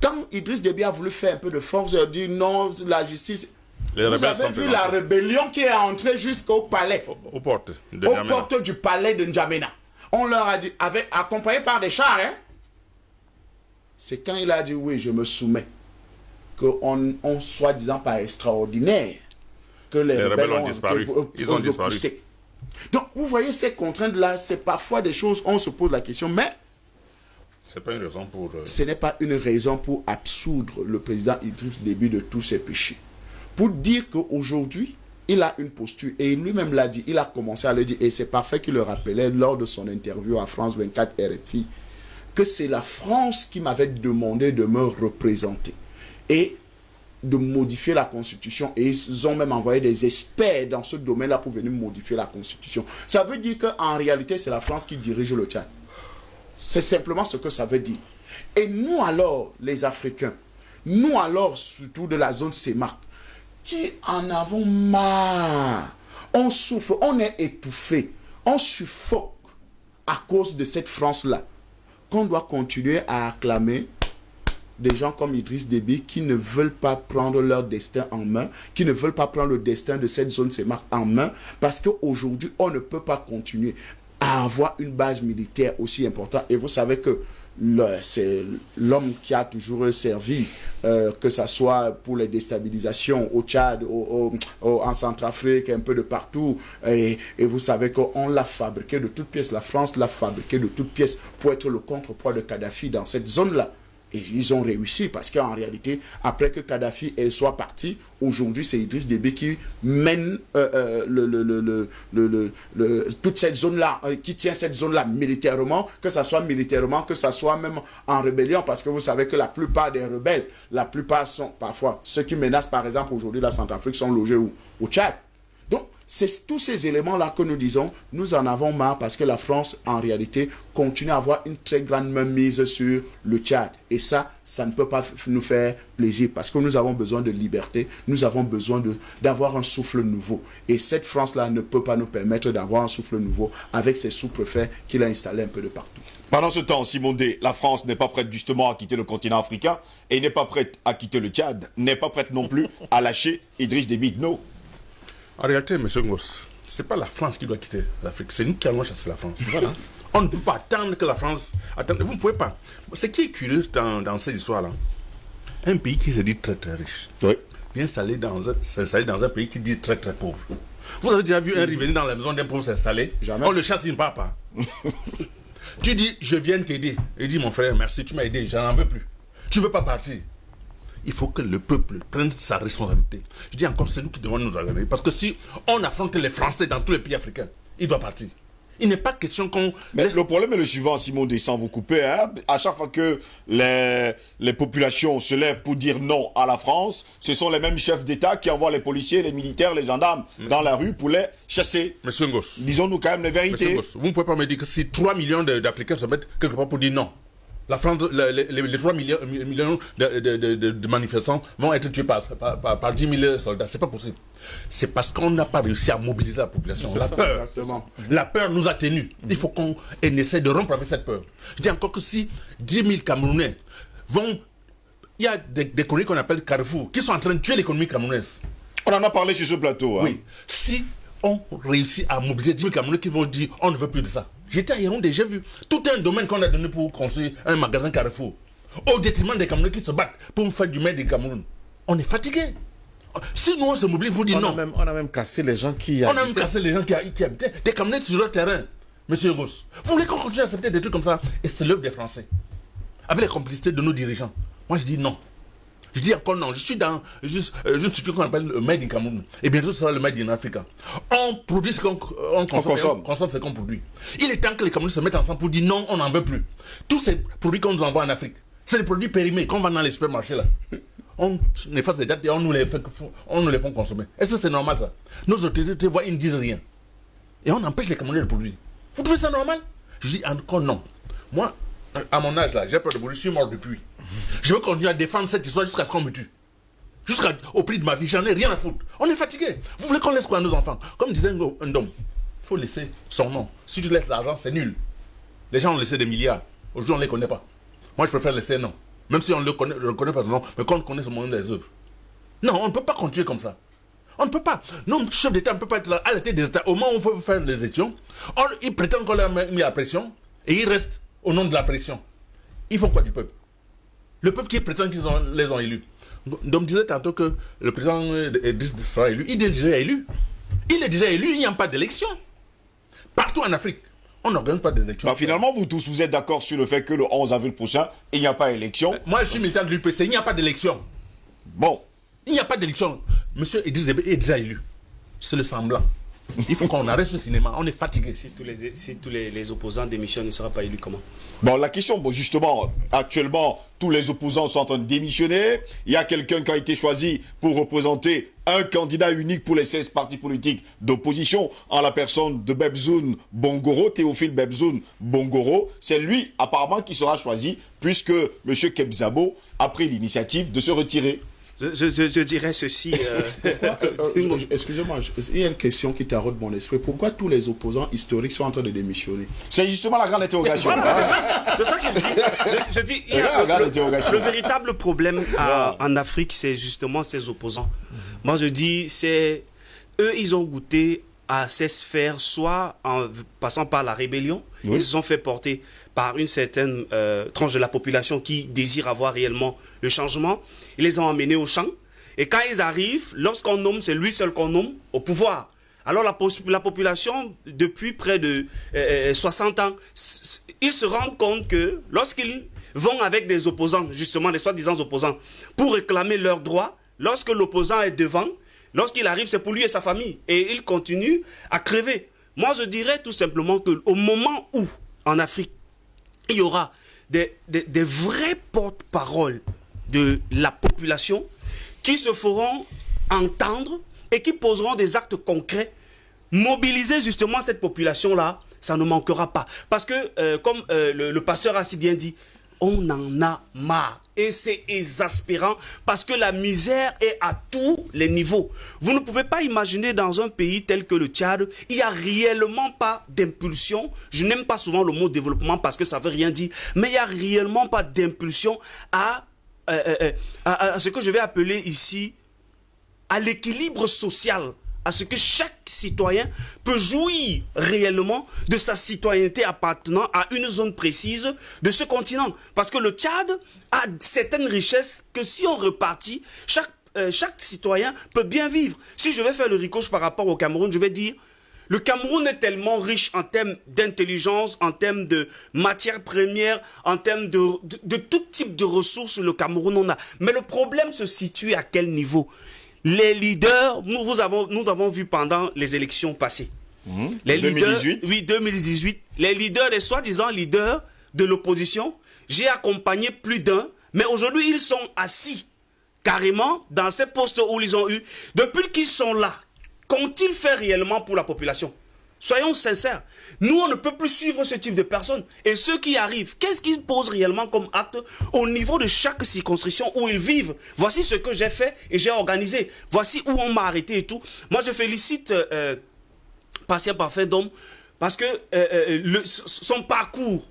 Quand Idriss Déby a voulu faire un peu de force, il a dit « Non, la justice... » Vous avez vu la rébellion qui est entrée jusqu'au palais.
Aux portes
du palais de N'Djamena. On leur a dit, accompagné par des chars, hein. C'est quand il a dit oui, je me soumets, qu'on soi-disant pas extraordinaire, que les rebelles ont disparu. Ils ont disparu. Donc vous voyez ces contraintes-là, c'est parfois des choses, on se pose la question, mais
c'est pas une raison pour...
Ce n'est pas une raison pour absoudre le président Idriss Déby de tous ses péchés. Pour dire qu'aujourd'hui, il a une posture, et lui-même l'a dit, il a commencé à le dire, et c'est parfait qu'il le rappelait lors de son interview à France 24 RFI, que c'est la France qui m'avait demandé de me représenter et de modifier la Constitution, et ils ont même envoyé des experts dans ce domaine-là pour venir modifier la Constitution. Ça veut dire qu'en réalité, c'est la France qui dirige le Tchad. C'est simplement ce que ça veut dire. Et nous alors, les Africains, nous alors, surtout de la zone CEMAC, qui en avons marre, on souffre, on est étouffé, on suffoque à cause de cette France-là, qu'on doit continuer à acclamer des gens comme Idriss Déby qui ne veulent pas prendre leur destin en main, qui ne veulent pas prendre le destin de cette zone CEMAC en main, parce qu'aujourd'hui, on ne peut pas continuer à avoir une base militaire aussi importante. Et vous savez que c'est l'homme qui a toujours servi, que ce soit pour les déstabilisations au Tchad, en Centrafrique, un peu de partout. Et vous savez qu'on l'a fabriqué de toutes pièces. La France l'a fabriqué de toutes pièces pour être le contrepoids de Kadhafi dans cette zone-là. Et ils ont réussi parce qu'en réalité, après que Kadhafi soit parti, aujourd'hui c'est Idriss Déby qui mène toute cette zone-là, qui tient cette zone-là militairement, que ce soit même en rébellion, parce que vous savez que la plupart des rebelles, la plupart sont parfois, ceux qui menacent par exemple aujourd'hui la Centrafrique sont logés au Tchad. Donc, c'est tous ces éléments-là que nous disons, nous en avons marre parce que la France, en réalité, continue à avoir une très grande mainmise sur le Tchad. Et ça ne peut pas nous faire plaisir parce que nous avons besoin de liberté, nous avons besoin d'avoir un souffle nouveau. Et cette France-là ne peut pas nous permettre d'avoir un souffle nouveau avec ses sous-préfets qu'il a installés un peu de partout.
Pendant ce temps, Simon D, la France n'est pas prête justement à quitter le continent africain et n'est pas prête à quitter le Tchad, n'est pas prête non plus à lâcher Idriss Déby Itno.
En réalité, M. Ngoss, ce n'est pas la France qui doit quitter l'Afrique, c'est nous qui allons chasser la France. Voilà. On ne peut pas attendre que la France... Attendez, vous ne pouvez pas. Ce qui est curieux dans cette histoire-là, un pays qui se dit très très riche, vient s'installer dans un pays qui dit très très pauvre. Vous avez déjà vu un riverain dans la maison d'un pauvre s'installer? Jamais. On le chasse, il ne part pas. Tu dis, je viens t'aider. Il dit, mon frère, merci, tu m'as aidé, j'en veux plus. Tu ne veux pas partir. Il faut que le peuple prenne sa responsabilité. Je dis encore, c'est nous qui devons nous organiser. Parce que si on affronte les Français dans tous les pays africains, il doit partir. Il n'est pas question qu'on...
Mais le problème est le suivant, Simon D, sans vous couper. Hein, à chaque fois que les populations se lèvent pour dire non à la France, ce sont les mêmes chefs d'État qui envoient les policiers, les militaires, les gendarmes dans la rue pour les chasser.
Monsieur Ngoss.
Disons-nous quand même les vérités.
Monsieur Ngoss, vous ne pouvez pas me dire que si 3 millions d'Africains se mettent quelque part pour dire non, la France, les 3 millions de manifestants vont être tués par 10 000 soldats. C'est pas possible. C'est parce qu'on n'a pas réussi à mobiliser la population. La peur nous a tenus. Il faut qu'on essaie de rompre avec cette peur. Je dis encore que si 10 000 Camerounais vont... Il y a des colonies qu'on appelle Carrefour qui sont en train de tuer l'économie camerounaise.
On en a parlé sur ce plateau. Hein.
Oui. Si on réussit à mobiliser 10 000 Camerounais qui vont dire on ne veut plus de ça. J'étais à Yaoundé, j'ai vu tout un domaine qu'on a donné pour construire un magasin Carrefour. Au détriment des Camerounais qui se battent pour faire du mail du Cameroun. On est fatigué. Si nous on se mobilise, vous dites non.
On a même cassé les gens qui habitaient.
On a même cassé les gens qui habitaient. Des Camerounais sur leur terrain. Monsieur Ngoss, vous voulez qu'on continue à accepter des trucs comme ça? Et c'est l'œuvre des Français. Avec la complicité de nos dirigeants. Moi je dis non. Je dis encore non. Je suis dans une structure qu'on appelle le Made in Cameroun. Et bientôt ce sera le Made in Africa. On produit ce qu'on consomme. On consomme ce qu'on produit. Il est temps que les Camerounais se mettent ensemble pour dire non, on n'en veut plus. Tous ces produits qu'on nous envoie en Afrique, c'est des produits périmés qu'on va dans les supermarchés là. On efface les dates et on nous les fait consommer. Est-ce que c'est normal ça? Nos autorités voient, ils ne disent rien. Et on empêche les Camerounais de produire. Vous trouvez ça normal? Je dis encore non. Moi, à mon âge là, j'ai peur de mourir, je suis mort depuis. Je veux continuer à défendre cette histoire jusqu'à ce qu'on me tue. Jusqu'au prix de ma vie, j'en ai rien à foutre. On est fatigué. Vous voulez qu'on laisse quoi à nos enfants? Comme disait un homme, il faut laisser son nom. Si tu laisses l'argent, c'est nul. Les gens ont laissé des milliards. Aujourd'hui, on ne les connaît pas. Moi, je préfère laisser un nom. Même si on ne le connaît pas son nom, mais qu'on connaît son nom des œuvres. Non, on ne peut pas continuer comme ça. On ne peut pas. Nos chefs d'État ne peuvent pas être là à la tête des États. Au moment où on veut faire les élections, ils prétendent qu'on leur a mis la pression et ils restent au nom de la pression. Ils font quoi du peuple? Le peuple qui prétend qu'ils les ont élus. Donc, disait tantôt que le président sera élu. Il est déjà élu. Il est déjà élu, il n'y a pas d'élection. Partout en Afrique, on n'organise pas d'élection.
Bah, finalement, vous tous, vous êtes d'accord sur le fait que le 11 avril prochain, il n'y a pas d'élection.
Moi, je suis militant de l'UPC, il n'y a pas d'élection.
Bon.
Il n'y a pas d'élection. Monsieur Idriss Déby est déjà élu. C'est le semblant. Il faut qu'on arrête ce cinéma, on est fatigué.
Si tous les opposants démissionnent, il ne sera pas élu comment?
Bon, la question, justement, actuellement, tous les opposants sont en train de démissionner. Il y a quelqu'un qui a été choisi pour représenter un candidat unique pour les 16 partis politiques d'opposition, en la personne de Bebzoun Bongoro, Théophile Bebzoun Bongoro. C'est lui, apparemment, qui sera choisi, puisque M. Kebzabo a pris l'initiative de se retirer.
Je dirais ceci.
Excusez-moi, il y a une question qui taraude mon esprit. Pourquoi tous les opposants historiques sont en train de démissionner?
C'est justement la grande interrogation.
Voilà, c'est ça. C'est ça que je dis. Le véritable problème en Afrique, c'est justement ces opposants. Moi, je dis, c'est eux, ils ont goûté à ces sphères, soit en passant par la rébellion, oui. Ils se sont fait porter par une certaine tranche de la population qui désire avoir réellement le changement. Ils les ont emmenés au champ. Et quand ils arrivent, lorsqu'on nomme, c'est lui seul qu'on nomme au pouvoir. Alors la population, depuis près de 60 ans, ils se rendent compte que lorsqu'ils vont avec des opposants, justement des soi-disant opposants, pour réclamer leurs droits, lorsque l'opposant est devant, lorsqu'il arrive, c'est pour lui et sa famille. Et il continue à crever. Moi, je dirais tout simplement qu'au moment où, en Afrique, il y aura des vrais porte-paroles de la population qui se feront entendre et qui poseront des actes concrets, mobiliser justement cette population-là, ça ne manquera pas. Parce que, comme le pasteur a si bien dit, on en a marre. Et c'est exaspérant parce que la misère est à tous les niveaux. Vous ne pouvez pas imaginer dans un pays tel que le Tchad, il n'y a réellement pas d'impulsion. Je n'aime pas souvent le mot développement parce que ça ne veut rien dire. Mais il n'y a réellement pas d'impulsion à ce que je vais appeler ici, à l'équilibre social. À ce que chaque citoyen peut jouir réellement de sa citoyenneté appartenant à une zone précise de ce continent. Parce que le Tchad a certaines richesses que si on repartit, chaque citoyen peut bien vivre. Si je vais faire le ricoche par rapport au Cameroun, je vais dire, le Cameroun est tellement riche en termes d'intelligence, en termes de matières premières, en termes de tout type de ressources, le Cameroun en a. Mais le problème se situe à quel niveau ? Les leaders, nous avons vu pendant les élections passées. Les
2018.
leaders, oui, 2018. Les leaders, les soi-disant leaders de l'opposition, j'ai accompagné plus d'un, mais aujourd'hui, ils sont assis carrément dans ces postes où ils ont eu. Depuis qu'ils sont là, qu'ont-ils fait réellement pour la population ? Soyons sincères, nous on ne peut plus suivre ce type de personnes. Et ceux qui arrivent, qu'est-ce qu'ils posent réellement comme acte au niveau de chaque circonscription où ils vivent? Voici ce que j'ai fait et j'ai organisé. Voici où on m'a arrêté et tout. Moi je félicite Patient Parfum d'Homme parce que son parcours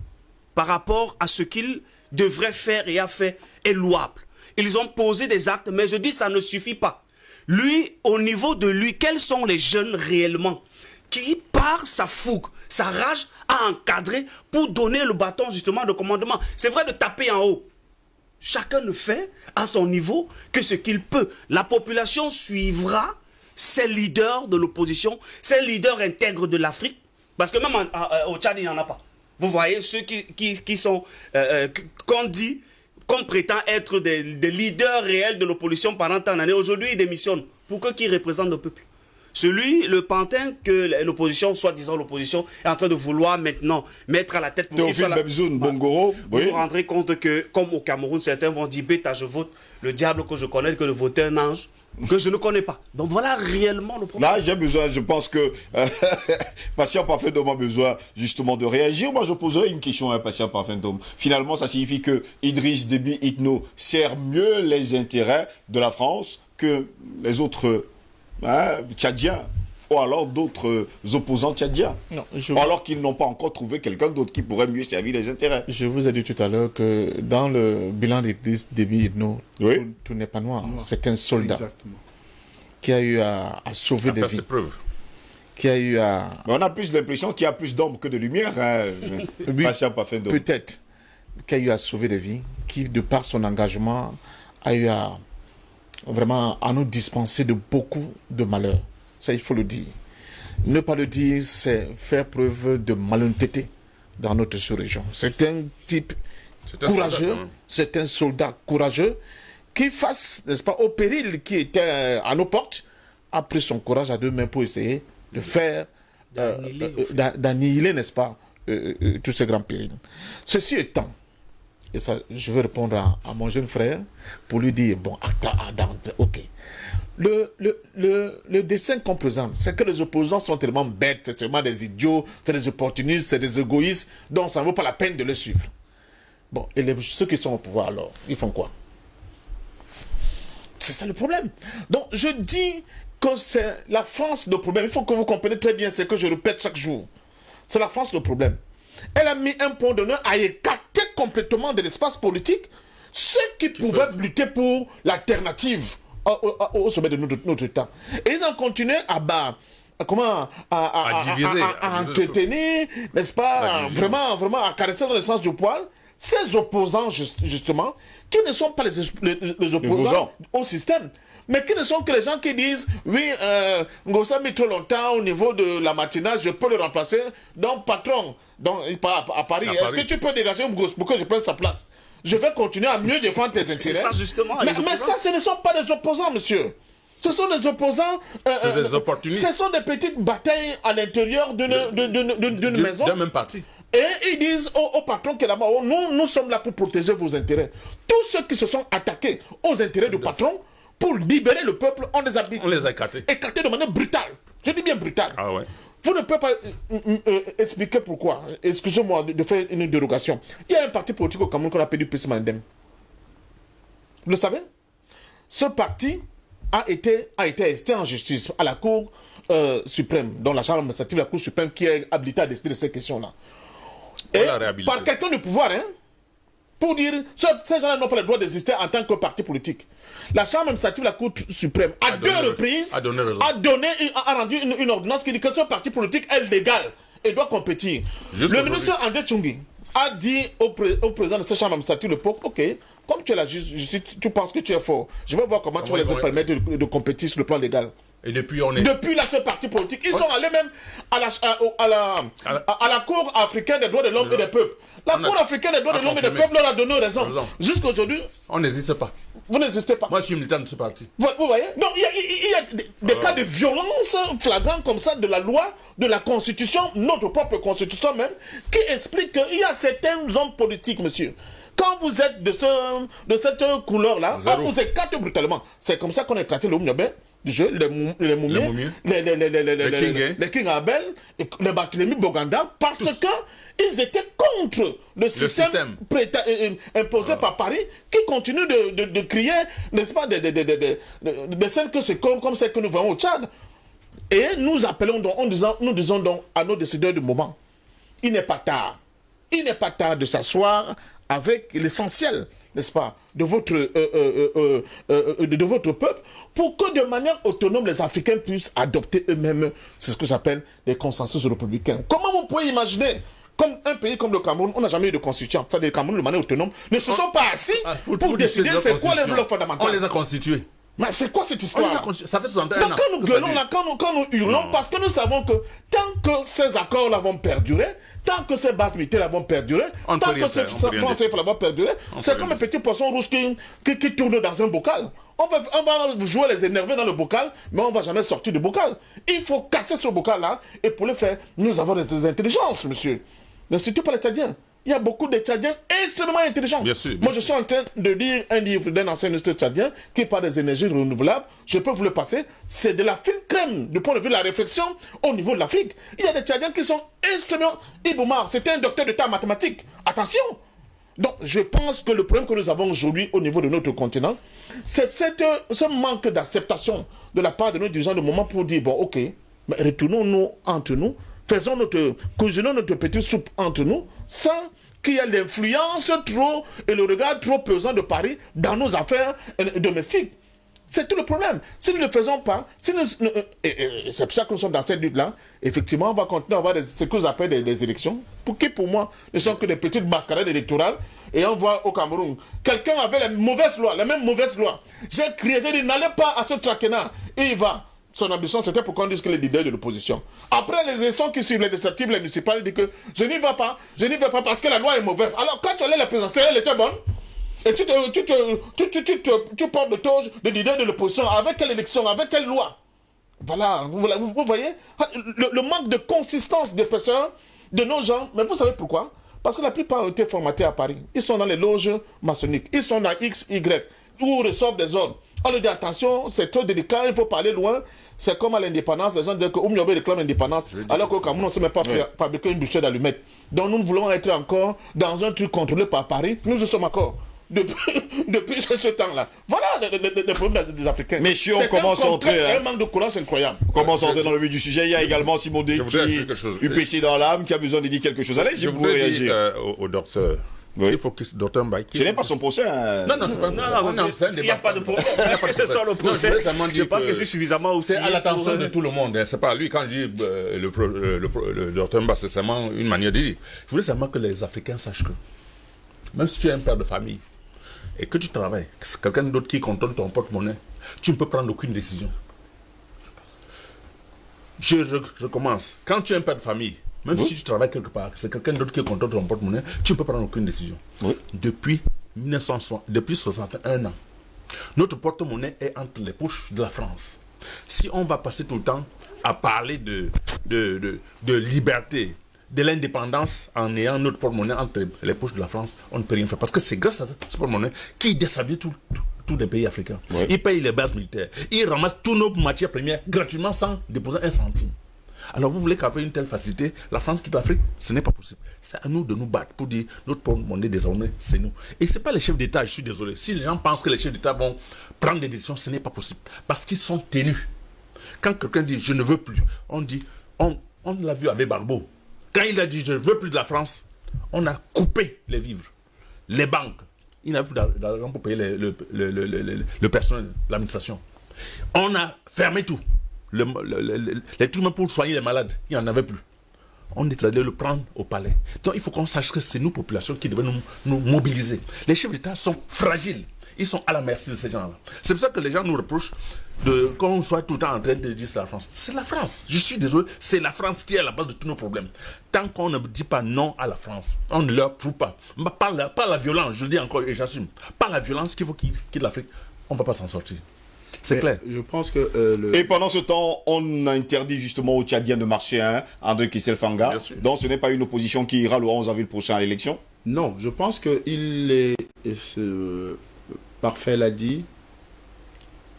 par rapport à ce qu'il devrait faire et a fait est louable. Ils ont posé des actes, mais je dis ça ne suffit pas. Lui, au niveau de lui, quels sont les jeunes réellement qui, par sa fougue, sa rage, a encadré pour donner le bâton justement de commandement. C'est vrai de taper en haut. Chacun ne fait à son niveau que ce qu'il peut. La population suivra ces leaders de l'opposition, ces leaders intègres de l'Afrique, parce que même au Tchad, il n'y en a pas. Vous voyez, ceux qui sont, qu'on dit, qu'on prétend être des leaders réels de l'opposition pendant tant d'années, aujourd'hui ils démissionnent. Pour qui représentent le peuple? Le pantin que l'opposition, soi-disant l'opposition, est en train de vouloir maintenant mettre à la tête pour qu'il soit là.
Bongoro,
vous vous rendrez compte que, comme au Cameroun, certains vont dire, bêta, je vote le diable que je connais, que de voter un ange que je ne connais pas. Donc voilà réellement le problème.
Là, j'ai besoin, je pense que Patient Parfum d'Homme a besoin justement de réagir. Moi, je poserai une question à Patient Parfum d'Homme. Finalement, ça signifie que Idriss Déby Itno sert mieux les intérêts de la France que les autres tchadiens, ou alors d'autres opposants tchadiens. Non, ou alors qu'ils n'ont pas encore trouvé quelqu'un d'autre qui pourrait mieux servir les intérêts.
Je vous ai dit tout à l'heure que dans le bilan d'Idriss Déby Itno, tout n'est pas noir. C'est un soldat. Exactement. Qui a eu à sauver des vies. Qui a eu à...
Mais on a plus l'impression qu'il y a plus d'ombre que de lumière.
Oui, peut-être. Qui a eu à sauver des vies, qui, de par son engagement, a eu à vraiment à nous dispenser de beaucoup de malheurs. Ça, il faut le dire. Ne pas le dire, c'est faire preuve de malhonnêteté dans notre sous-région. C'est un type courageux, c'est un soldat courageux qui, face, n'est-ce pas, au péril qui était à nos portes, a pris son courage à deux mains pour essayer de faire, d'annihiler, n'est-ce pas, tous ces grands périls. Ceci étant, et ça, je vais répondre à mon jeune frère pour lui dire, bon, attends, ok. Le dessin qu'on présente, c'est que les opposants sont tellement bêtes, c'est seulement des idiots, c'est des opportunistes, c'est des égoïstes, donc ça ne vaut pas la peine de les suivre. Bon, et ceux qui sont au pouvoir alors, ils font quoi? C'est ça le problème. Donc je dis que c'est la France le problème. Il faut que vous compreniez très bien ce que je répète chaque jour. C'est la France le problème. Elle a mis un point d'honneur à écarter complètement de l'espace politique ceux qui pouvaient lutter pour l'alternative au sommet de notre temps. Et ils ont continué à entretenir, n'est-ce pas, vraiment à caresser dans le sens du poil, ces opposants, justement, qui ne sont pas les opposants au système, mais qui ne sont que les gens qui disent, oui, Ngossa a mis trop longtemps au niveau de la matinale, je peux le remplacer, donc patron, à Paris. Est-ce que tu peux dégager Ngossa pour que je prenne sa place? Je vais continuer à mieux défendre tes intérêts.
C'est ça, justement.
Mais ça, ce ne sont pas des opposants, monsieur. Ce sont des opposants.
C'est des opportunistes.
Ce sont des petites batailles à l'intérieur d'une maison.
D'un même parti.
Et ils disent au patron qui est là-bas, nous sommes là pour protéger vos intérêts. Tous ceux qui se sont attaqués aux intérêts du patron, pour libérer le peuple, on les a écartés. Écartés de manière brutale. Je dis bien brutale.
Ah ouais.
Vous ne pouvez pas expliquer pourquoi. Excusez-moi de faire une dérogation. Il y a un parti politique au Cameroun qu'on appelle du PC Mandem. Vous le savez? Ce parti a été resté en justice à la Cour suprême, dans la Chambre administrative de la Cour suprême qui est habilitée à décider de ces questions-là. Et par quelqu'un de pouvoir, hein, pour dire ces gens-là n'ont pas le droit d'exister en tant que parti politique. La Chambre administrative de la Cour suprême, à deux reprises, a rendu une ordonnance qui dit que ce parti politique est légal et doit compétir. Le ministre André Tchungui a dit au président de cette Chambre administrative de l'époque, ok, comme tu es la justice, tu penses que tu es fort. Je vais voir comment tu vas les permettre de compétir sur le plan légal.
Et depuis
là, ce parti politique, ils sont allés même à la Cour africaine des droits de l'homme et des peuples. La Cour africaine des droits de l'homme et des peuples leur a donné raison. Jusqu'à aujourd'hui,
on n'existe pas.
Vous n'existez pas.
Moi, je suis militant de ce parti.
Vous voyez? Donc, il y a des cas de violence flagrants comme ça de la loi, de la Constitution, notre propre Constitution même, qui explique qu'il y a certains hommes politiques, monsieur. Quand vous êtes de cette couleur-là, on vous écarte brutalement. C'est comme ça qu'on a éclaté le Mouniobé, du jeu, les Moumiens, les King Abel, les Barthélemy Boganda, parce qu'ils étaient contre le système imposé par Paris, qui continue de crier, n'est-ce pas, de celles que c'est comme celles que nous voyons au Tchad. Et nous appelons donc, nous disons donc à nos décideurs du moment, il n'est pas tard. Il n'est pas tard de s'asseoir avec l'essentiel, n'est-ce pas, de votre peuple, pour que de manière autonome, les Africains puissent adopter eux-mêmes, c'est ce que j'appelle des consensus républicains. Comment vous pouvez imaginer, comme un pays comme le Cameroun, on n'a jamais eu de constitution, c'est-à-dire le Cameroun de manière autonome, ne se sont pas assis pour décider c'est quoi les valeurs fondamentales.
On les a constitués.
Mais c'est quoi cette histoire?
Ça fait 61 ans.
Donc quand nous gueulons là, quand nous hurlons, parce que nous savons que tant que ces accords-là vont perdurer, tant que ces bases militaires vont perdurer, tant que ces francs CFA vont perdurer, c'est comme un petit poisson rouge qui tourne dans un bocal. On va jouer les énervés dans le bocal, mais on ne va jamais sortir du bocal. Il faut casser ce bocal-là, et pour le faire, nous avons des intelligences, monsieur. Ne surtout pas les Tchadiens. Il y a beaucoup de Tchadiens extrêmement intelligents.
Bien sûr,
Moi, je suis en train de lire un livre d'un ancien ministre tchadien qui parle des énergies renouvelables. Je peux vous le passer. C'est de la fine crème du point de vue de la réflexion au niveau de l'Afrique. Il y a des Tchadiens qui sont extrêmement... Iboumar, c'était un docteur d'état en mathématiques. Attention! Donc, je pense que le problème que nous avons aujourd'hui au niveau de notre continent, c'est ce manque d'acceptation de la part de nos dirigeants de moment pour dire, bon, ok, mais retournons-nous entre nous, cuisinons notre petite soupe entre nous, sans qu'il y ait l'influence trop et le regard trop pesant de Paris dans nos affaires domestiques. C'est tout le problème. Si nous ne le faisons pas, c'est pour ça que nous sommes dans cette lutte-là, effectivement, on va continuer à avoir ce que vous appelez des élections, qui pour moi ne sont que des petites mascarades électorales, et on voit au Cameroun, quelqu'un avait la même mauvaise loi. J'ai crié, j'ai dit, n'allez pas à ce traquenard, et il va. Son ambition, c'était pour qu'on dise que les leaders de l'opposition. Après les élections qui suivent les législatives, les municipales, il dit que je n'y vais pas parce que la loi est mauvaise. Alors, quand tu allais la présidentielle, elle était bonne. Et tu portes le toge de leader de l'opposition. Avec quelle élection? Avec quelle loi? Voilà, vous voyez le manque de consistance des personnes, de nos gens. Mais vous savez pourquoi? Parce que la plupart ont été formatés à Paris. Ils sont dans les loges maçonniques. Ils sont dans X, Y, où reçoivent des ordres. On leur dit attention, c'est trop délicat, il faut parler loin. C'est comme à l'indépendance, les gens disent que Oumiobe réclame l'indépendance, alors qu'au Cameroun, on ne sait même pas fabriquer une bouchée d'allumettes. Donc nous voulons être encore dans un truc contrôlé par Paris. Nous sommes encore. Depuis ce temps-là. Voilà les problèmes des Africains.
Messieurs, on commence à entrer.
C'est un manque de courage incroyable.
On commence à entrer dans le vif du sujet. Il y a également Simon D, qui est UPC dans l'âme, qui a besoin de dire quelque chose. Allez, si vous pouvez réagir.
Au docteur. Oui. Il faut que le docteur Mbaye.
Ce n'est pas son procès. Hein.
Non, c'est pas un procès.
Il n'y a pas de problème. Ce soit le procès. Je pense que c'est suffisamment aussi.
C'est à l'attention de tout le monde. C'est pas lui. Quand je dis le docteur Mbaye, c'est seulement une manière de dire. Je voulais seulement que les Africains sachent que, même si tu es un père de famille et que tu travailles, c'est quelqu'un d'autre qui contrôle ton porte-monnaie, tu ne peux prendre aucune décision. Je recommence. Quand tu es un père de famille, même si tu travailles quelque part, c'est quelqu'un d'autre qui contrôle ton porte-monnaie, tu ne peux prendre aucune décision. Oui. Depuis 61 ans, notre porte-monnaie est entre les poches de la France. Si on va passer tout le temps à parler de liberté, de l'indépendance en ayant notre porte-monnaie entre les poches de la France, on ne peut rien faire. Parce que c'est grâce à ce porte-monnaie qu'il déshabille tous les pays africains. Oui. Il paye les bases militaires. Il ramasse toutes nos matières premières gratuitement sans déposer un centime. Alors vous voulez qu'avec une telle facilité, la France quitte l'Afrique? Ce n'est pas possible. C'est à nous de nous battre pour dire notre monnaie désormais, c'est nous. Et ce n'est pas les chefs d'État, je suis désolé. Si les gens pensent que les chefs d'État vont prendre des décisions, ce n'est pas possible. Parce qu'ils sont tenus. Quand quelqu'un dit je ne veux plus, on dit, on l'a vu avec Barbeau. Quand il a dit je ne veux plus de la France, on a coupé les vivres, les banques. Il n'a plus d'argent pour payer le personnel, l'administration. On a fermé tout. Les trucs pour soigner les malades, il n'y en avait plus. On est allé le prendre au palais. Donc il faut qu'on sache que c'est nous, population, qui devons nous mobiliser. Les chefs d'État sont fragiles. Ils sont à la merci de ces gens-là. C'est pour ça que les gens nous reprochent qu'on soit tout le temps en train de dire c'est la France. C'est la France. Je suis désolé, c'est la France qui est à la base de tous nos problèmes. Tant qu'on ne dit pas non à la France, on ne leur prouve pas. Pas la violence, je le dis encore et j'assume. Pas la violence qu'il faut qu'il quitte l'Afrique. On ne va pas s'en sortir. C'est clair.
Je pense que
Et pendant ce temps, on a interdit justement aux Tchadiens de marcher, André Kissel-Fanga. Donc ce n'est pas une opposition qui ira le 11 avril prochain à l'élection?
Non, je pense qu'il est... Parfait l'a dit,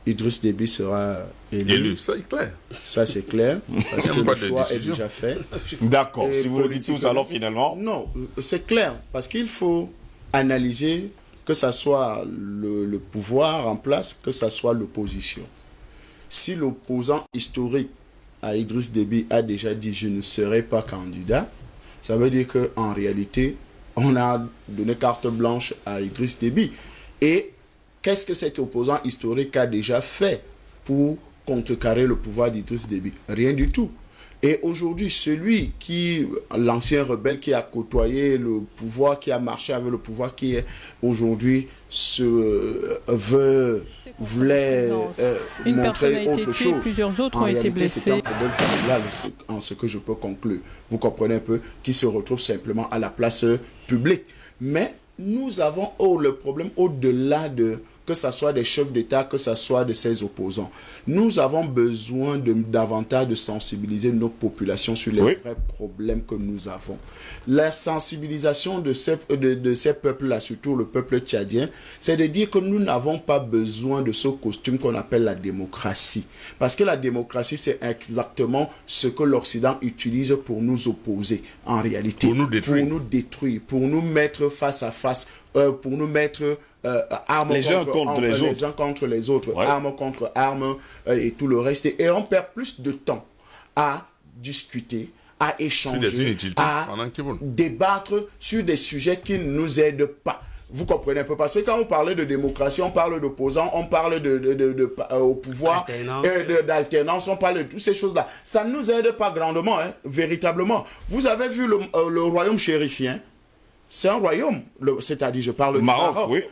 Idriss Déby sera élu.
Ça c'est clair.
Ça c'est clair, parce que le choix est déjà fait.
D'accord, si vous le dites tous alors finalement.
Non, c'est clair, parce qu'il faut analyser que ça soit le pouvoir en place, que ça soit l'opposition. Si l'opposant historique à Idriss Déby a déjà dit « je ne serai pas candidat », ça veut dire qu'en réalité, on a donné carte blanche à Idriss Déby. Et qu'est-ce que cet opposant historique a déjà fait pour contrecarrer le pouvoir d'Idriss Déby? Rien du tout. Et aujourd'hui, l'ancien rebelle qui a côtoyé le pouvoir, qui a marché avec le pouvoir, qui est aujourd'hui voulait montrer autre chose.
Plusieurs autres
en
ont été
réalité,
blessés.
c'est un problème familial, en ce que je peux conclure. Vous comprenez un peu, qui se retrouve simplement à la place publique. Mais nous avons le problème au-delà de que ce soit des chefs d'État, que ce soit de ses opposants. Nous avons besoin davantage de sensibiliser nos populations sur les vrais problèmes que nous avons. La sensibilisation de ces peuples-là, surtout le peuple tchadien, c'est de dire que nous n'avons pas besoin de ce costume qu'on appelle la démocratie. Parce que la démocratie, c'est exactement ce que l'Occident utilise pour nous opposer, en réalité.
Pour nous
détruire, pour nous mettre face à face, pour nous mettre armes
les uns contre les autres, armes contre armes et tout le reste. Et on perd plus de temps à discuter, à échanger, à débattre sur des sujets qui ne nous aident pas. Vous comprenez un peu, parce que quand on parle de démocratie, on parle d'opposants, on parle au pouvoir, d'alternance, on parle de toutes ces choses-là. Ça ne nous aide pas grandement, véritablement. Vous avez vu le royaume chérifien, c'est un royaume, c'est-à-dire je parle du Maroc. Oui.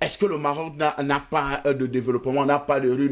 Est-ce que le Maroc n'a pas de développement, n'a pas de rue,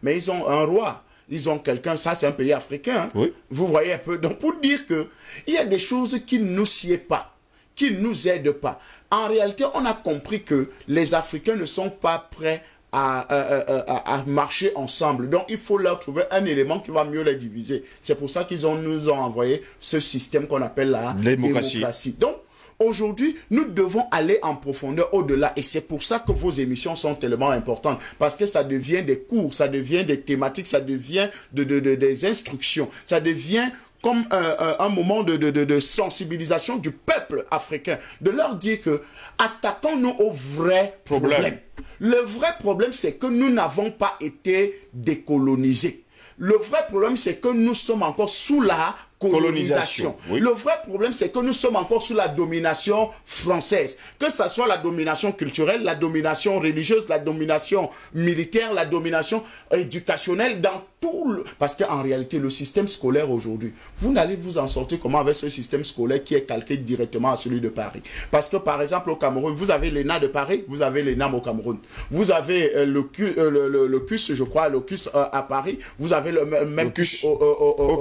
mais ils ont un roi, ils ont quelqu'un, ça c'est un pays africain. Oui. Vous voyez un peu. Donc pour dire que il y a des choses qui ne nous sied pas, qui ne nous aident pas. En réalité, on a compris que les Africains ne sont pas prêts à marcher ensemble. Donc, il faut leur trouver un élément qui va mieux les diviser. C'est pour ça qu'ils nous ont envoyé ce système qu'on appelle la démocratie. Donc, aujourd'hui, nous devons aller en profondeur au-delà. Et c'est pour ça que vos émissions sont tellement importantes. Parce que ça devient des cours, ça devient des thématiques, ça devient des instructions. Ça devient comme un moment de sensibilisation du peuple africain. De leur dire que attaquons-nous au vrai problème. Le vrai problème, c'est que nous n'avons pas été décolonisés. Le vrai problème, c'est que nous sommes encore sous la colonisation. Oui. Le vrai problème, c'est que nous sommes encore sous la domination française. Que ce soit la domination culturelle, la domination religieuse, la domination militaire, la domination éducationnelle, dans tout le... Parce qu'en réalité, le système scolaire aujourd'hui, vous n'allez vous en sortir comment avec ce système scolaire qui est calqué directement à celui de Paris. Parce que, par exemple, au Cameroun, vous avez l'ENA de Paris, vous avez l'ENAM au Cameroun. Vous avez le CUS, je crois, le CUS à Paris, vous avez le même CUS au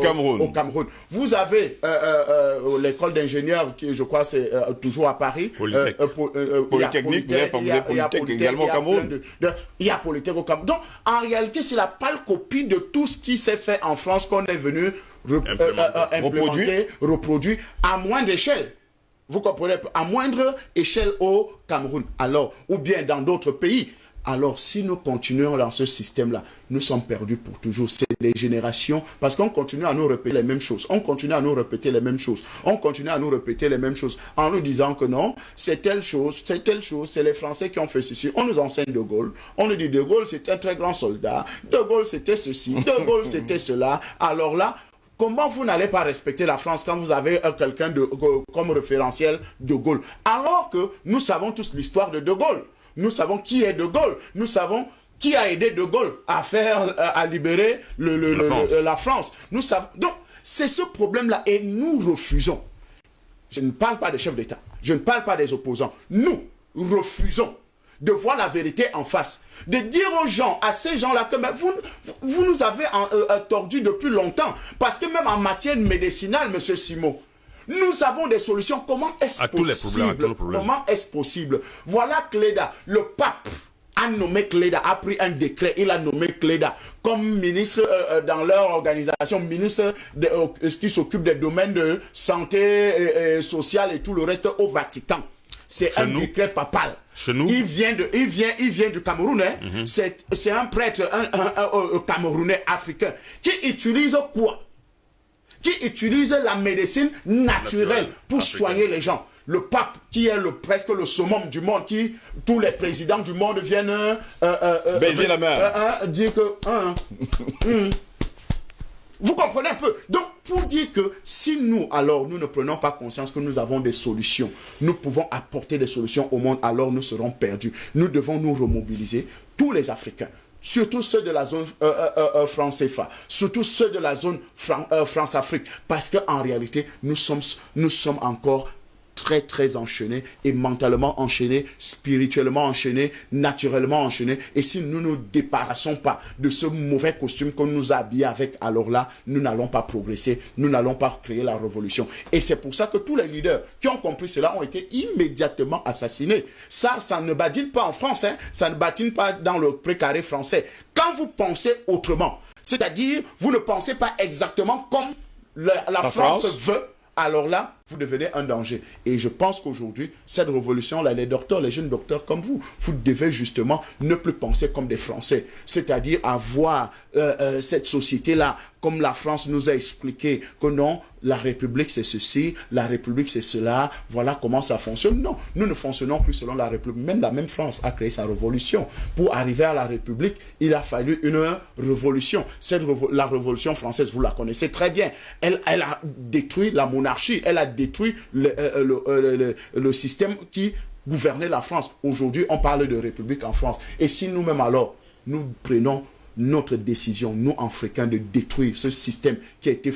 Cameroun. Vous avez l'école d'ingénieurs qui, je crois, c'est toujours à Paris. Polytechnique, il y a Polytechnique également au Cameroun.
Il y a Polytechnique au Cameroun. Donc, en réalité, c'est la pâle copie de tout ce qui s'est fait en France qu'on est venu reproduire à moindre échelle. Vous comprenez? À moindre échelle au Cameroun. Alors, ou bien dans d'autres pays. Alors, si nous continuons dans ce système-là, nous sommes perdus pour toujours. C'est des générations, parce qu'on continue à nous répéter les mêmes choses. On continue à nous répéter les mêmes choses. On continue à nous répéter les mêmes choses en nous disant que non, c'est telle chose, c'est les Français qui ont fait ceci. On nous enseigne De Gaulle. On nous dit De Gaulle, c'était un très grand soldat. De Gaulle, c'était ceci. De Gaulle, c'était cela. Alors là, comment vous n'allez pas respecter la France quand vous avez quelqu'un comme référentiel De Gaulle? Alors que nous savons tous l'histoire de Gaulle. Nous savons qui est De Gaulle. Nous savons qui a aidé De Gaulle à libérer la France. Nous savons. Donc, c'est ce problème-là et nous refusons. Je ne parle pas des chefs d'État. Je ne parle pas des opposants. Nous refusons de voir la vérité en face. De dire aux gens, à ces gens-là, que vous nous avez tordu depuis longtemps. Parce que même en matière médicinale, M. Simon, nous avons des solutions. Comment est-ce possible? Comment est-ce possible? Voilà Cléda, le pape a nommé Cléda, a pris un décret, il a nommé Cléda comme ministre dans leur organisation, ministre qui s'occupe des domaines de santé sociale et tout le reste au Vatican. C'est un décret papal.
Chez nous.
Il vient du Cameroun. Hein? C'est un prêtre un camerounais africain qui utilise quoi? Qui utilise la médecine naturelle pour soigner les gens. Le pape, qui est presque le summum du monde, qui tous les présidents du monde viennent
baiser la main,
dire que vous comprenez un peu. Donc, pour dire que si nous, alors, nous ne prenons pas conscience que nous avons des solutions, nous pouvons apporter des solutions au monde, alors nous serons perdus. Nous devons nous remobiliser, tous les Africains, surtout ceux de la zone France-CFA, surtout ceux de la zone France-Afrique, parce qu'en réalité, nous sommes encore très enchaînés, et mentalement enchaînés, spirituellement enchaînés, naturellement enchaînés. Et si nous ne nous débarrassons pas de ce mauvais costume qu'on nous a habillé avec, alors là, nous n'allons pas progresser, nous n'allons pas créer la révolution. Et c'est pour ça que tous les leaders qui ont compris cela ont été immédiatement assassinés. Ça ne badine pas en France, hein, ça ne badine pas dans le précaré français. Quand vous pensez autrement, c'est-à-dire, vous ne pensez pas exactement comme la France veut, alors là, vous devenez un danger. Et je pense qu'aujourd'hui, cette révolution-là, les docteurs, les jeunes docteurs comme vous devez justement ne plus penser comme des Français. C'est-à-dire avoir cette société-là, comme la France nous a expliqué que non, la République c'est ceci, la République c'est cela, voilà comment ça fonctionne. Non, nous ne fonctionnons plus selon la République. Même la même France a créé sa révolution. Pour arriver à la République, il a fallu une révolution. La révolution française, vous la connaissez très bien. Elle a détruit la monarchie, elle a détruit le système qui gouvernait la France. Aujourd'hui, on parle de République en France. Et si nous-mêmes alors, nous prenons notre décision, nous Africains, de détruire ce système qui a été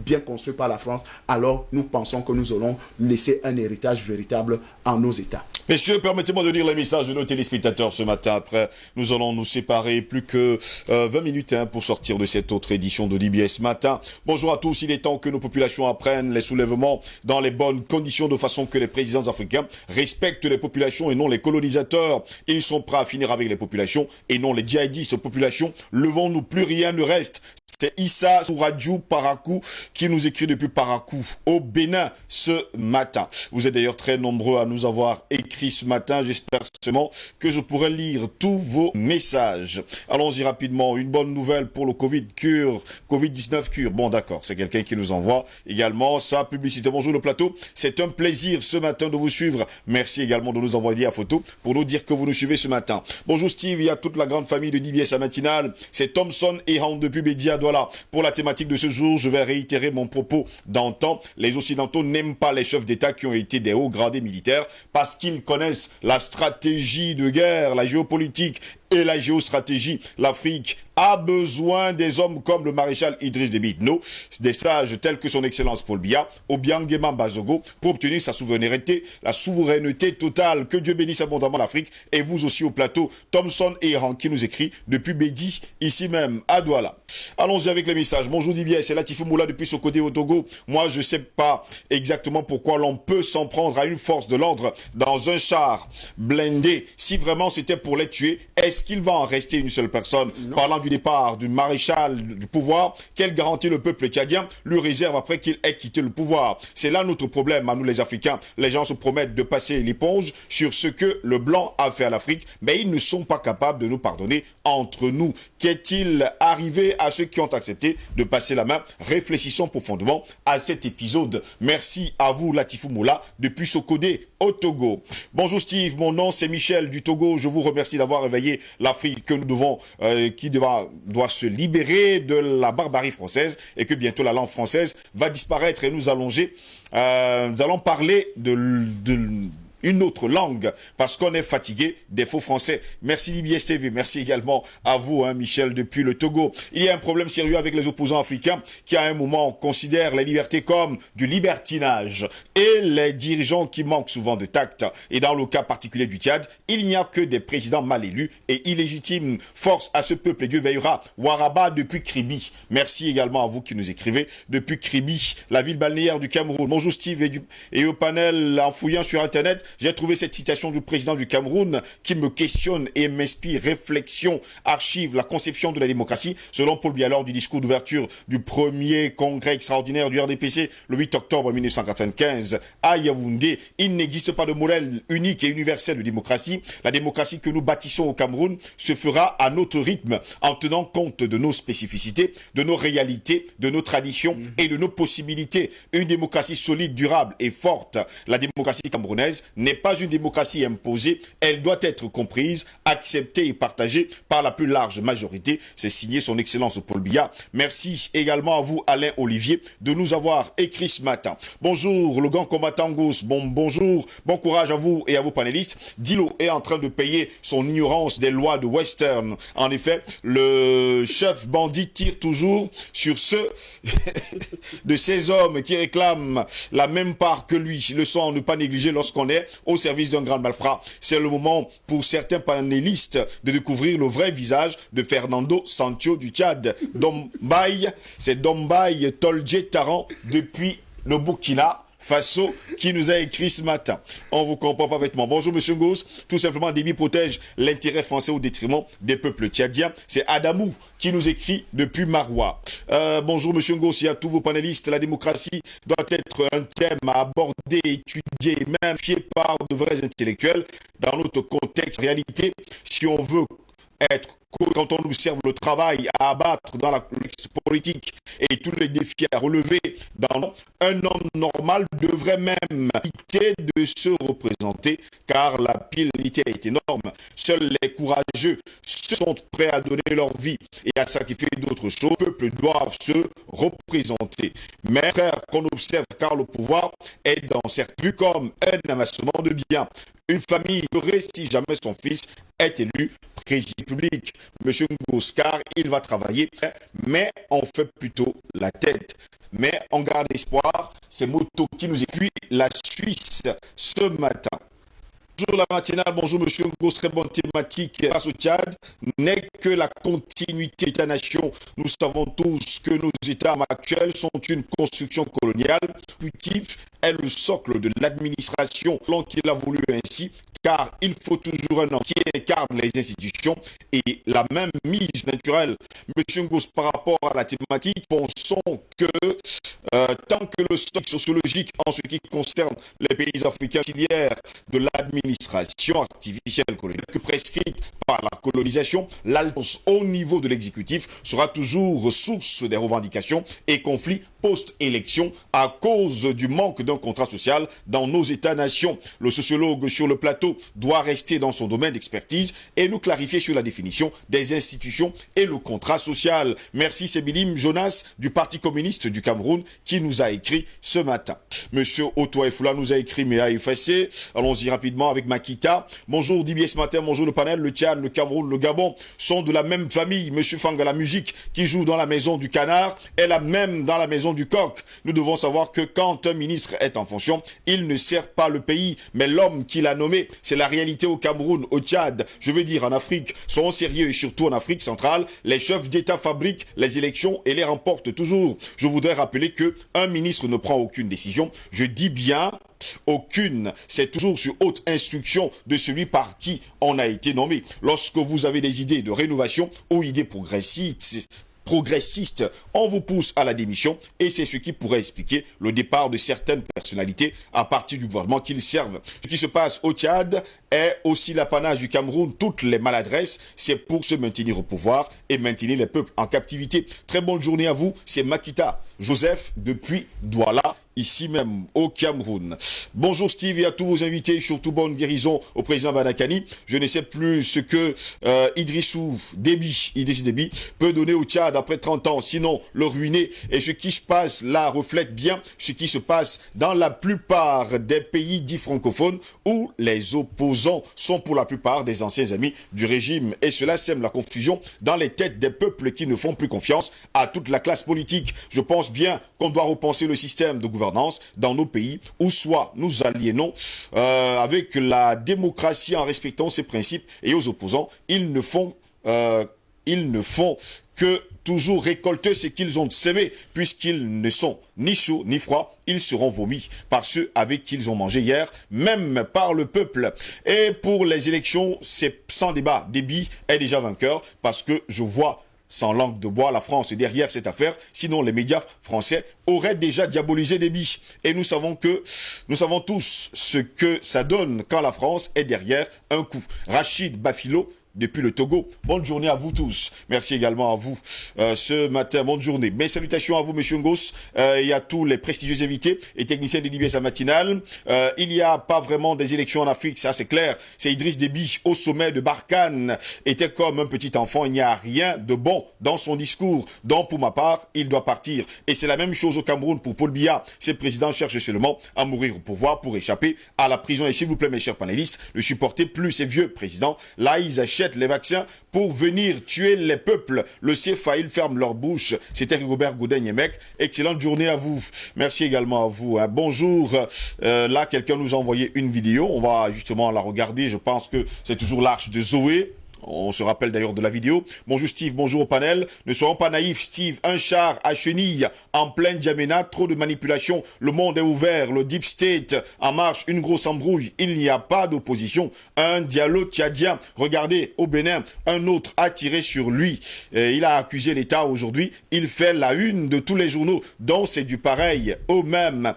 bien construit par la France, alors nous pensons que nous allons laisser un héritage véritable en nos États.
Messieurs, permettez-moi de lire les messages de nos téléspectateurs ce matin. Après, nous allons nous séparer plus que 20 minutes pour sortir de cette autre édition de DBS Matin. Bonjour à tous, il est temps que nos populations apprennent les soulèvements dans les bonnes conditions, de façon que les présidents africains respectent les populations et non les colonisateurs. Ils sont prêts à finir avec les populations et non les djihadistes. Population, levons-nous, plus rien ne reste. C'est Issa Souradiou Parakou qui nous écrit depuis Parakou, au Bénin, ce matin. Vous êtes d'ailleurs très nombreux à nous avoir écrit ce matin. J'espère seulement que je pourrai lire tous vos messages. Allons-y rapidement. Une bonne nouvelle pour le Covid-19 cure. Bon, d'accord, c'est quelqu'un qui nous envoie également sa publicité. Bonjour le plateau. C'est un plaisir ce matin de vous suivre. Merci également de nous envoyer la photo pour nous dire que vous nous suivez ce matin. Bonjour Steve, il y a toute la grande famille de DBS à matinale. C'est Thomson et Han depuis Bédia Douala. Pour la thématique de ce jour, je vais réitérer mon propos d'antan. Les Occidentaux n'aiment pas les chefs d'État qui ont été des hauts gradés militaires parce qu'ils connaissent la stratégie de guerre, la géopolitique et la géostratégie. L'Afrique a besoin des hommes comme le maréchal Idriss Déby Itno, des sages tels que son excellence Paul Biya, Obiangema Bazogo, pour obtenir sa souveraineté, la souveraineté totale. Que Dieu bénisse abondamment l'Afrique, et vous aussi au plateau. Thomson et Iran qui nous écrit depuis Bédi, ici même à Douala. Allons-y avec les messages. Bonjour Dibier, c'est Latifou Moula depuis Sokodé au Togo. Moi, je ne sais pas exactement pourquoi l'on peut s'en prendre à une force de l'ordre dans un char blindé. Si vraiment c'était pour les tuer, est-ce Est-ce qu'il va en rester une seule personne? Parlant du départ du maréchal du pouvoir, quelle garantie le peuple tchadien lui réserve après qu'il ait quitté le pouvoir? C'est là notre problème à nous les Africains. Les gens se promettent de passer l'éponge sur ce que le blanc a fait à l'Afrique, mais ils ne sont pas capables de nous pardonner entre nous. Qu'est-il arrivé à ceux qui ont accepté de passer la main? Réfléchissons profondément à cet épisode. Merci à vous Latifou Moula depuis Sokodé au Togo. Bonjour Steve, mon nom c'est Michel du Togo. Je vous remercie d'avoir réveillé l'Afrique que nous devons, qui doit se libérer de la barbarie française et que bientôt la langue française va disparaître et nous allons parler une autre langue, parce qu'on est fatigué des faux français. Merci DBS TV, merci également à vous, Michel, depuis le Togo. Il y a un problème sérieux avec les opposants africains qui, à un moment, considèrent la liberté comme du libertinage et les dirigeants qui manquent souvent de tact. Et dans le cas particulier du Tchad, il n'y a que des présidents mal élus et illégitimes. Force à ce peuple et Dieu veillera. Waraba depuis Kribi. Merci également à vous qui nous écrivez depuis Kribi, la ville balnéaire du Cameroun. Bonjour Steve et au panel, en fouillant sur Internet, j'ai trouvé cette citation du président du Cameroun qui me questionne et m'inspire réflexion, archive, la conception de la démocratie, selon Paul Biya lors du discours d'ouverture du premier congrès extraordinaire du RDPC le 8 octobre 1995 à Yaoundé. Il n'existe pas de modèle unique et universel de démocratie. La démocratie que nous bâtissons au Cameroun se fera à notre rythme, en tenant compte de nos spécificités, de nos réalités, de nos traditions et de nos possibilités. Une démocratie solide, durable et forte. La démocratie camerounaise n'est pas une démocratie imposée, elle doit être comprise, acceptée et partagée par la plus large majorité. C'est signé son Excellence Paul Biya. Merci également à vous Alain Olivier de nous avoir écrit ce matin. Bonjour le grand combattant Gauss, bonjour, bon courage à vous et à vos panélistes. Dilo est en train de payer son ignorance des lois de Western. En effet, le chef bandit tire toujours sur ceux de ces hommes qui réclament la même part que lui. Leçon à ne pas négliger lorsqu'on est au service d'un grand malfrat. C'est le moment pour certains panélistes de découvrir le vrai visage de Fernando Sancho du Tchad. C'est Dombaï Tolje Taran depuis le Burkina Faso qui nous a écrit ce matin. On vous comprend parfaitement. Bonjour Monsieur Gauss. Tout simplement, Déby protège l'intérêt français au détriment des peuples tchadiens. C'est Adamou qui nous écrit depuis Maroua. Bonjour Monsieur Gauss et à tous vos panélistes. La démocratie doit être un thème à aborder, étudier et même fier par de vrais intellectuels dans notre contexte réalité. Si on veut être quand on observe le travail à abattre dans la politique et tous les défis à relever, un homme normal devrait même éviter de se représenter car la pilité est énorme. Seuls les courageux sont prêts à donner leur vie et à sacrifier d'autres choses. Les peuples doivent se représenter. Mais frère, qu'on observe car le pouvoir est dans certains vues comme un amassement de biens. Une famille aurait si jamais son fils est élu président public. Monsieur Ngoscar, il va travailler, mais on fait plutôt la tête. Mais on garde espoir. C'est Moto qui nous écrit la Suisse ce matin. Bonjour la matinale, bonjour Monsieur Ngos, très bonne thématique face au Tchad n'est que la continuité d'État-nation. Nous savons tous que nos États actuels sont une construction coloniale. L'exécutif est le socle de l'administration, qu'il a voulu ainsi, car il faut toujours un homme qui incarne les institutions et la même mise naturelle. Monsieur Ngos, par rapport à la thématique, pensons que tant que le stock sociologique en ce qui concerne les pays africains auxiliaires de l'administration artificielle coloniale que prescrite par la colonisation, l'alliance au niveau de l'exécutif sera toujours source des revendications et conflits post-élection à cause du manque d'un contrat social dans nos États-nations. Le sociologue sur le plateau doit rester dans son domaine d'expertise et nous clarifier sur la définition des institutions et le contrat social. Merci Sébilim Jonas du Parti communiste du Cameroun qui nous a écrit ce matin. Monsieur Otto Efoula nous a écrit mais a effacé. Allons-y rapidement avec Makita. Bonjour DBS ce matin, bonjour le panel. Le Tchad, le Cameroun, le Gabon sont de la même famille. Monsieur Fanga, la musique qui joue dans la maison du canard est la même dans la maison du coq. Nous devons savoir que quand un ministre est en fonction, il ne sert pas le pays, mais l'homme qui l'a nommé. C'est la réalité au Cameroun, au Tchad, je veux dire en Afrique. Soyons sérieux et surtout en Afrique centrale, les chefs d'État fabriquent les élections et les remportent toujours. Je voudrais rappeler que un ministre ne prend aucune décision. Je dis bien aucune. C'est toujours sur haute instruction de celui par qui on a été nommé. Lorsque vous avez des idées de rénovation ou idées progressiste, on vous pousse à la démission et c'est ce qui pourrait expliquer le départ de certaines personnalités à partir du gouvernement qu'ils servent. Ce qui se passe au Tchad est aussi l'apanage du Cameroun. Toutes les maladresses, c'est pour se maintenir au pouvoir et maintenir les peuples en captivité. Très bonne journée à vous, c'est Makita Joseph depuis Douala, ici même au Cameroun. Bonjour Steve et à tous vos invités, surtout bonne guérison au président Badakani. Je ne sais plus ce que Idriss Déby peut donner au Tchad après 30 ans, sinon le ruiner. Et ce qui se passe là reflète bien ce qui se passe dans la plupart des pays dits francophones où les opposants sont pour la plupart des anciens amis du régime. Et cela sème la confusion dans les têtes des peuples qui ne font plus confiance à toute la classe politique. Je pense bien qu'on doit repenser le système de gouvernance dans nos pays où soit nous aliénons avec la démocratie en respectant ses principes et aux opposants, ils ne font que toujours récolter ce qu'ils ont sémé, puisqu'ils ne sont ni chauds ni froids, ils seront vomis par ceux avec qui ils ont mangé hier, même par le peuple. Et pour les élections, c'est sans débat. Déby est déjà vainqueur, parce que je vois sans langue de bois, la France est derrière cette affaire, sinon les médias français auraient déjà diabolisé Déby. Et nous savons tous ce que ça donne quand la France est derrière un coup. Rachid Bafilo, depuis le Togo. Bonne journée à vous tous. Merci également à vous ce matin. Bonne journée. Mes salutations à vous, Monsieur Ngos, et à tous les prestigieux invités et techniciens de DBS à matinale. Il n'y a pas vraiment des élections en Afrique, ça c'est clair. C'est Idriss Déby au sommet de Barkhane. Était comme un petit enfant. Il n'y a rien de bon dans son discours. Donc pour ma part, il doit partir. Et c'est la même chose au Cameroun pour Paul Biya. Ces présidents cherchent seulement à mourir au pouvoir pour échapper à la prison. Et s'il vous plaît, mes chers panélistes, ne supportez plus ces vieux présidents. Là, ils achètent les vaccins pour venir tuer les peuples. Le CFA, ils ferment leur bouche. C'était Rigobert Goudin-Yemek. Excellente journée à vous. Merci également à vous. Bonjour. Là, quelqu'un nous a envoyé une vidéo. On va justement la regarder. Je pense que c'est toujours l'arche de Zoé. On se rappelle d'ailleurs de la vidéo. Bonjour Steve, bonjour au panel. Ne soyons pas naïfs, Steve. Un char à chenilles en pleine Djamena, trop de manipulation. Le monde est ouvert, le deep state en marche, une grosse embrouille. Il n'y a pas d'opposition. Un dialogue tchadien. Regardez, au Bénin, un autre a tiré sur lui. Il a accusé l'État aujourd'hui. Il fait la une de tous les journaux. Donc c'est du pareil au même.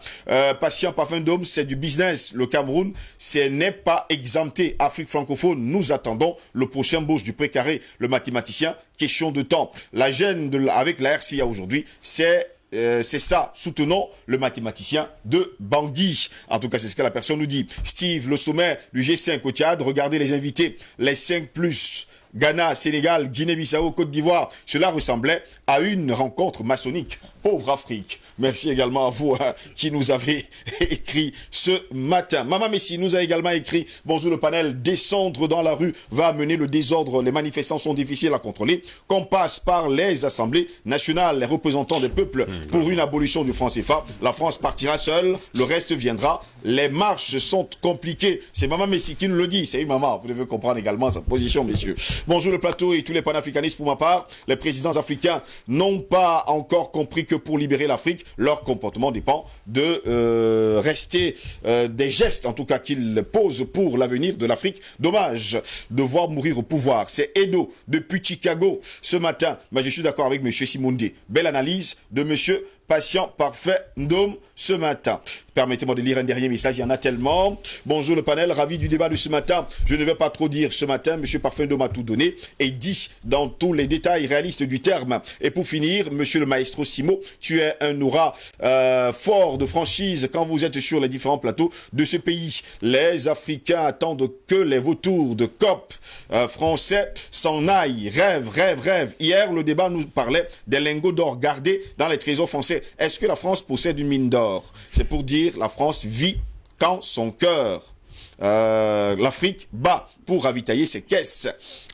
Patient Parfum d'Homme, c'est du business. Le Cameroun, ce n'est pas exempté. Afrique francophone, nous attendons le prochain boss du précaré, le mathématicien, question de temps. La gêne avec la RCA aujourd'hui, c'est ça, soutenons le mathématicien de Bangui. En tout cas, c'est ce que la personne nous dit. Steve, le sommet du G5 au Tchad, regardez les invités, les 5+, Ghana, Sénégal, Guinée-Bissau, Côte d'Ivoire. Cela ressemblait à une rencontre maçonnique. Pauvre Afrique. Merci également à vous qui nous avez écrit ce matin. Maman Messi nous a également écrit « Bonjour le panel, descendre dans la rue va amener le désordre. Les manifestants sont difficiles à contrôler. Qu'on passe par les assemblées nationales, les représentants des peuples pour une abolition du franc CFA. La France partira seule, le reste viendra. Les marches sont compliquées. » C'est Maman Messi qui nous le dit. C'est une maman. Vous devez comprendre également sa position, messieurs. Bonjour le plateau et tous les panafricanistes pour ma part. Les présidents africains n'ont pas encore compris que pour libérer l'Afrique, leur comportement dépend de rester des gestes, en tout cas qu'ils posent pour l'avenir de l'Afrique. Dommage de voir mourir au pouvoir. C'est Edo depuis Chicago ce matin. Mais je suis d'accord avec M. Simondé. Belle analyse de M. Patient Parfait Ndom ce matin. Permettez-moi de lire un dernier message, il y en a tellement. Bonjour le panel, ravi du débat de ce matin. Je ne vais pas trop dire ce matin, M. Parfait Ndom a tout donné et dit dans tous les détails réalistes du terme. Et pour finir, M. le maestro Simo, tu es un aura fort de franchise quand vous êtes sur les différents plateaux de ce pays. Les Africains attendent que les vautours de COP français s'en aillent. Rêve. Hier, le débat nous parlait des lingots d'or gardés dans les trésors français. Est-ce que la France possède une mine d'or? C'est pour dire la France vit quand son cœur l'Afrique bat pour ravitailler ses caisses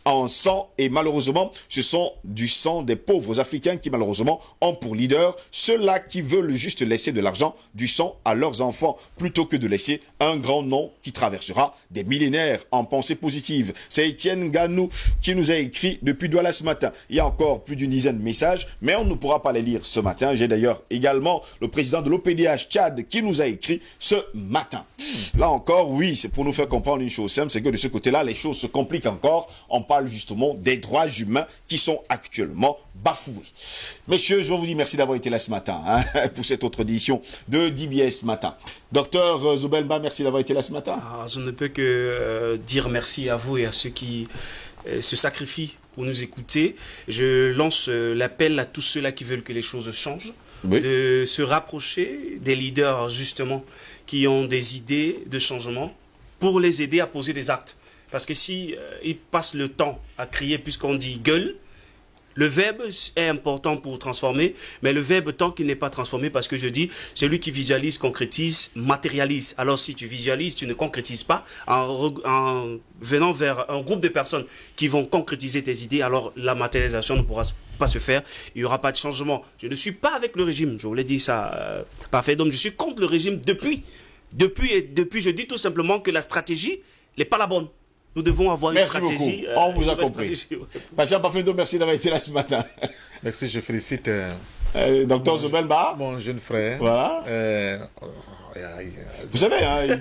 en sang et malheureusement ce sont du sang des pauvres Africains qui malheureusement ont pour leader ceux-là qui veulent juste laisser de l'argent, du sang à leurs enfants plutôt que de laisser un grand nom qui traversera des millénaires en pensée positive. C'est Étienne Ganou qui nous a écrit depuis Douala ce matin. Il y a encore plus d'une dizaine de messages mais on ne pourra pas les lire ce matin. J'ai d'ailleurs également le président de l'OPDH Tchad qui nous a écrit ce matin. Là encore, oui, c'est pour nous faire comprendre une chose simple, c'est que de ce côté-là, les choses se compliquent encore. On parle justement des droits humains qui sont actuellement bafoués. Messieurs, je vous dis merci d'avoir été là ce matin pour cette autre édition de DBS Matin. Docteur Zobelba, merci d'avoir été là ce matin.
Je ne peux que dire merci à vous et à ceux qui se sacrifient pour nous écouter. Je lance l'appel à tous ceux-là qui veulent que les choses changent, de se rapprocher des leaders justement qui ont des idées de changement pour les aider à poser des actes. Parce que si ils passent le temps à crier puisqu'on dit gueule, le verbe est important pour transformer, mais le verbe tant qu'il n'est pas transformé, parce que je dis, celui qui visualise, concrétise, matérialise. Alors si tu visualises, tu ne concrétises pas, en venant vers un groupe de personnes qui vont concrétiser tes idées, alors la matérialisation ne pourra pas se faire, il n'y aura pas de changement. Je ne suis pas avec le régime, je vous l'ai dit ça, parfait, donc je suis contre le régime depuis, je dis tout simplement que la stratégie n'est pas la bonne. Nous devons avoir une stratégie.
Beaucoup. On vous a compris. Patient Parfendo, merci d'avoir été là ce matin.
Merci, je félicite
Docteur Zobelba,
mon jeune frère.
Voilà. Vous savez,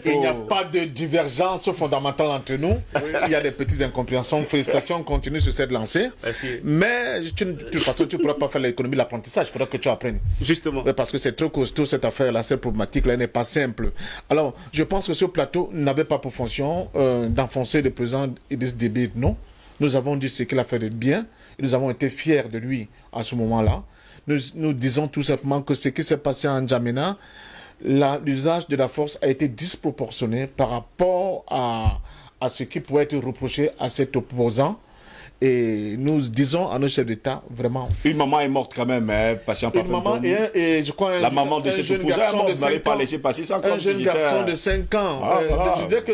il n'y a pas de divergence fondamentale entre nous. Il y a des petites incompréhensions. Félicitations, continue sur cette lancée.
Merci.
Mais de toute façon, tu ne pourras pas faire l'économie de l'apprentissage. Il faudra que tu apprennes.
Justement.
Parce que c'est trop costaud cette affaire-là, cette problématique-là n'est pas simple. Alors, je pense que ce plateau n'avait pas pour fonction d'enfoncer le président Idriss Déby. Non. Nous avons dit ce qu'il a fait de bien. Et nous avons été fiers de lui à ce moment-là. Nous disons tout simplement que ce qui s'est passé en N'Djamena, l'usage de la force a été disproportionné par rapport à ce qui pouvait être reproché à cet opposant. Et nous disons à nos chefs d'État, vraiment...
Une maman est morte quand même, patient
Une maman et je crois...
La maman de cet opposant est morte, vous n'avez pas laissé passer ça comme
un jeune garçon de 5 ans.
Voilà.
Je disais que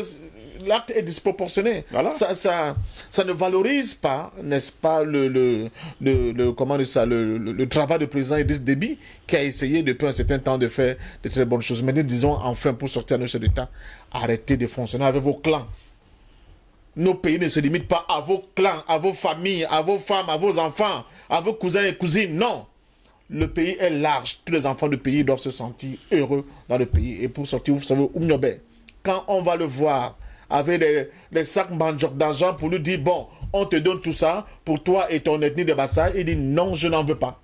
l'acte est disproportionné. Voilà. Ça ne valorise pas, n'est-ce pas, le travail du président Idriss Déby, qui a essayé depuis un certain temps de faire de très bonnes choses. Mais nous disons enfin, pour sortir à nos chefs d'État, arrêtez de fonctionner avec vos clans. Nos pays ne se limitent pas à vos clans, à vos familles, à vos femmes, à vos enfants, à vos cousins et cousines. Non. Le pays est large. Tous les enfants du pays doivent se sentir heureux dans le pays. Et pour sortir, vous savez, quand on va le voir avec les sacs d'argent pour lui dire, bon, on te donne tout ça pour toi et ton ethnie de Bassa, il dit, non, je n'en veux pas.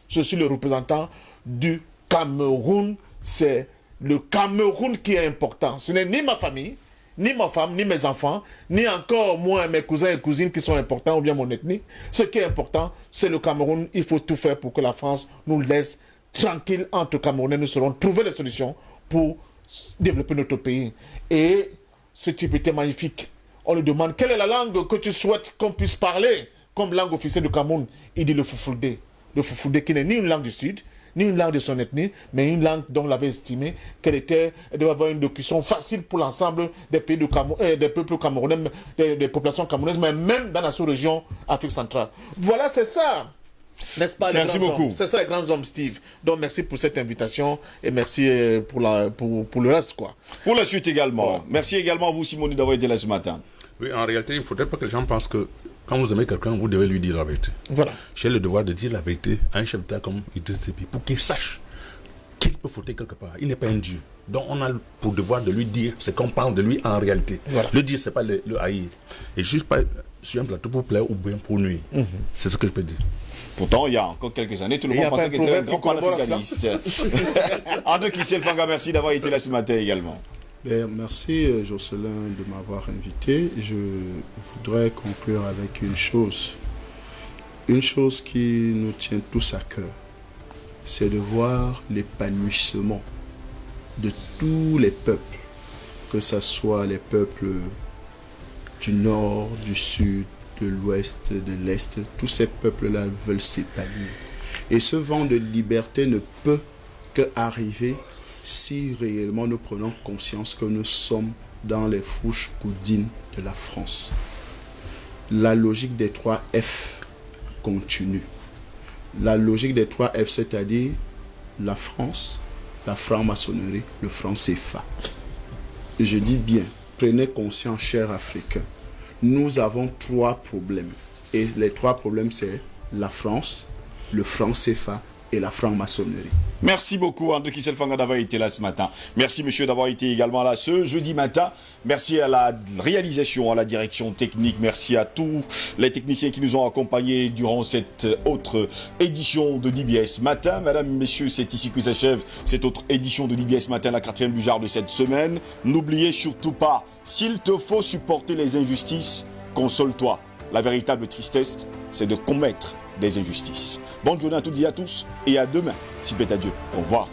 Je suis le représentant du Cameroun. C'est le Cameroun qui est important. Ce n'est ni ma famille, ni ma femme, ni mes enfants, ni encore moins mes cousins et cousines qui sont importants ou bien mon ethnie. Ce qui est important, c'est le Cameroun. Il faut tout faire pour que la France nous laisse tranquilles entre Camerounais. Nous saurons trouver les solutions pour développer notre pays. Et ce type était magnifique. On lui demande quelle est la langue que tu souhaites qu'on puisse parler comme langue officielle du Cameroun. Il dit le Foufoudé. Le Foufoudé qui n'est ni une langue du Sud, ni une langue de son ethnie, mais une langue dont on avait estimé qu'elle devait avoir une locution facile pour l'ensemble des pays du Cameroun, des peuples camerounais, des populations camerounaises, mais même dans la sous-région Afrique centrale. Voilà, c'est ça. N'est-ce pas,
merci beaucoup.
C'est ça les grands hommes, Steve. Donc merci pour cette invitation et merci pour le reste, quoi.
Pour la suite également. Ouais. Merci également à vous, Simone, d'avoir été là ce matin.
Oui, en réalité, il ne faudrait pas que les gens pensent que quand vous aimez quelqu'un, vous devez lui dire la vérité.
Voilà.
J'ai le devoir de dire la vérité à un chef d'État comme Idriss Déby pour qu'il sache qu'il peut fauter quelque part. Il n'est pas un dieu. Donc on a pour devoir de lui dire ce qu'on parle de lui en réalité. Voilà. Le dire, ce n'est pas le haïr. Et juste pas sur un plateau pour plaire ou bien pour nuire. C'est ce que je peux dire.
Pourtant, il y a encore quelques années, tout le monde pensait qu'il était un grand panafricaniste. André Kissel-Fanga, merci d'avoir été là ce matin également.
Merci Jocelyn de m'avoir invité. Je voudrais conclure avec une chose qui nous tient tous à cœur, c'est de voir l'épanouissement de tous les peuples, que ce soit les peuples du nord, du sud, de l'ouest, de l'est. Tous ces peuples-là veulent s'épanouir. Et ce vent de liberté ne peut qu'arriver si réellement nous prenons conscience que nous sommes dans les fourches coudines de la France. La logique des 3 F continue. La logique des 3 F, c'est-à-dire la France, la franc-maçonnerie, le franc CFA. Je dis bien, prenez conscience, chers Africains, nous avons 3 problèmes. Et les 3 problèmes, c'est la France, le franc CFA et la franc-maçonnerie.
Merci beaucoup, André Kissel Fanga, d'avoir été là ce matin. Merci, monsieur, d'avoir été également là ce jeudi matin. Merci à la réalisation, à la direction technique. Merci à tous les techniciens qui nous ont accompagnés durant cette autre édition de DBS Matin. Mesdames, messieurs, c'est ici que s'achève cette autre édition de DBS Matin, la 4e du genre de cette semaine. N'oubliez surtout pas, s'il te faut supporter les injustices, console-toi. La véritable tristesse, c'est de commettre des injustices. Bonne journée à toutes et à tous, et à demain, si plaît à Dieu. Au revoir.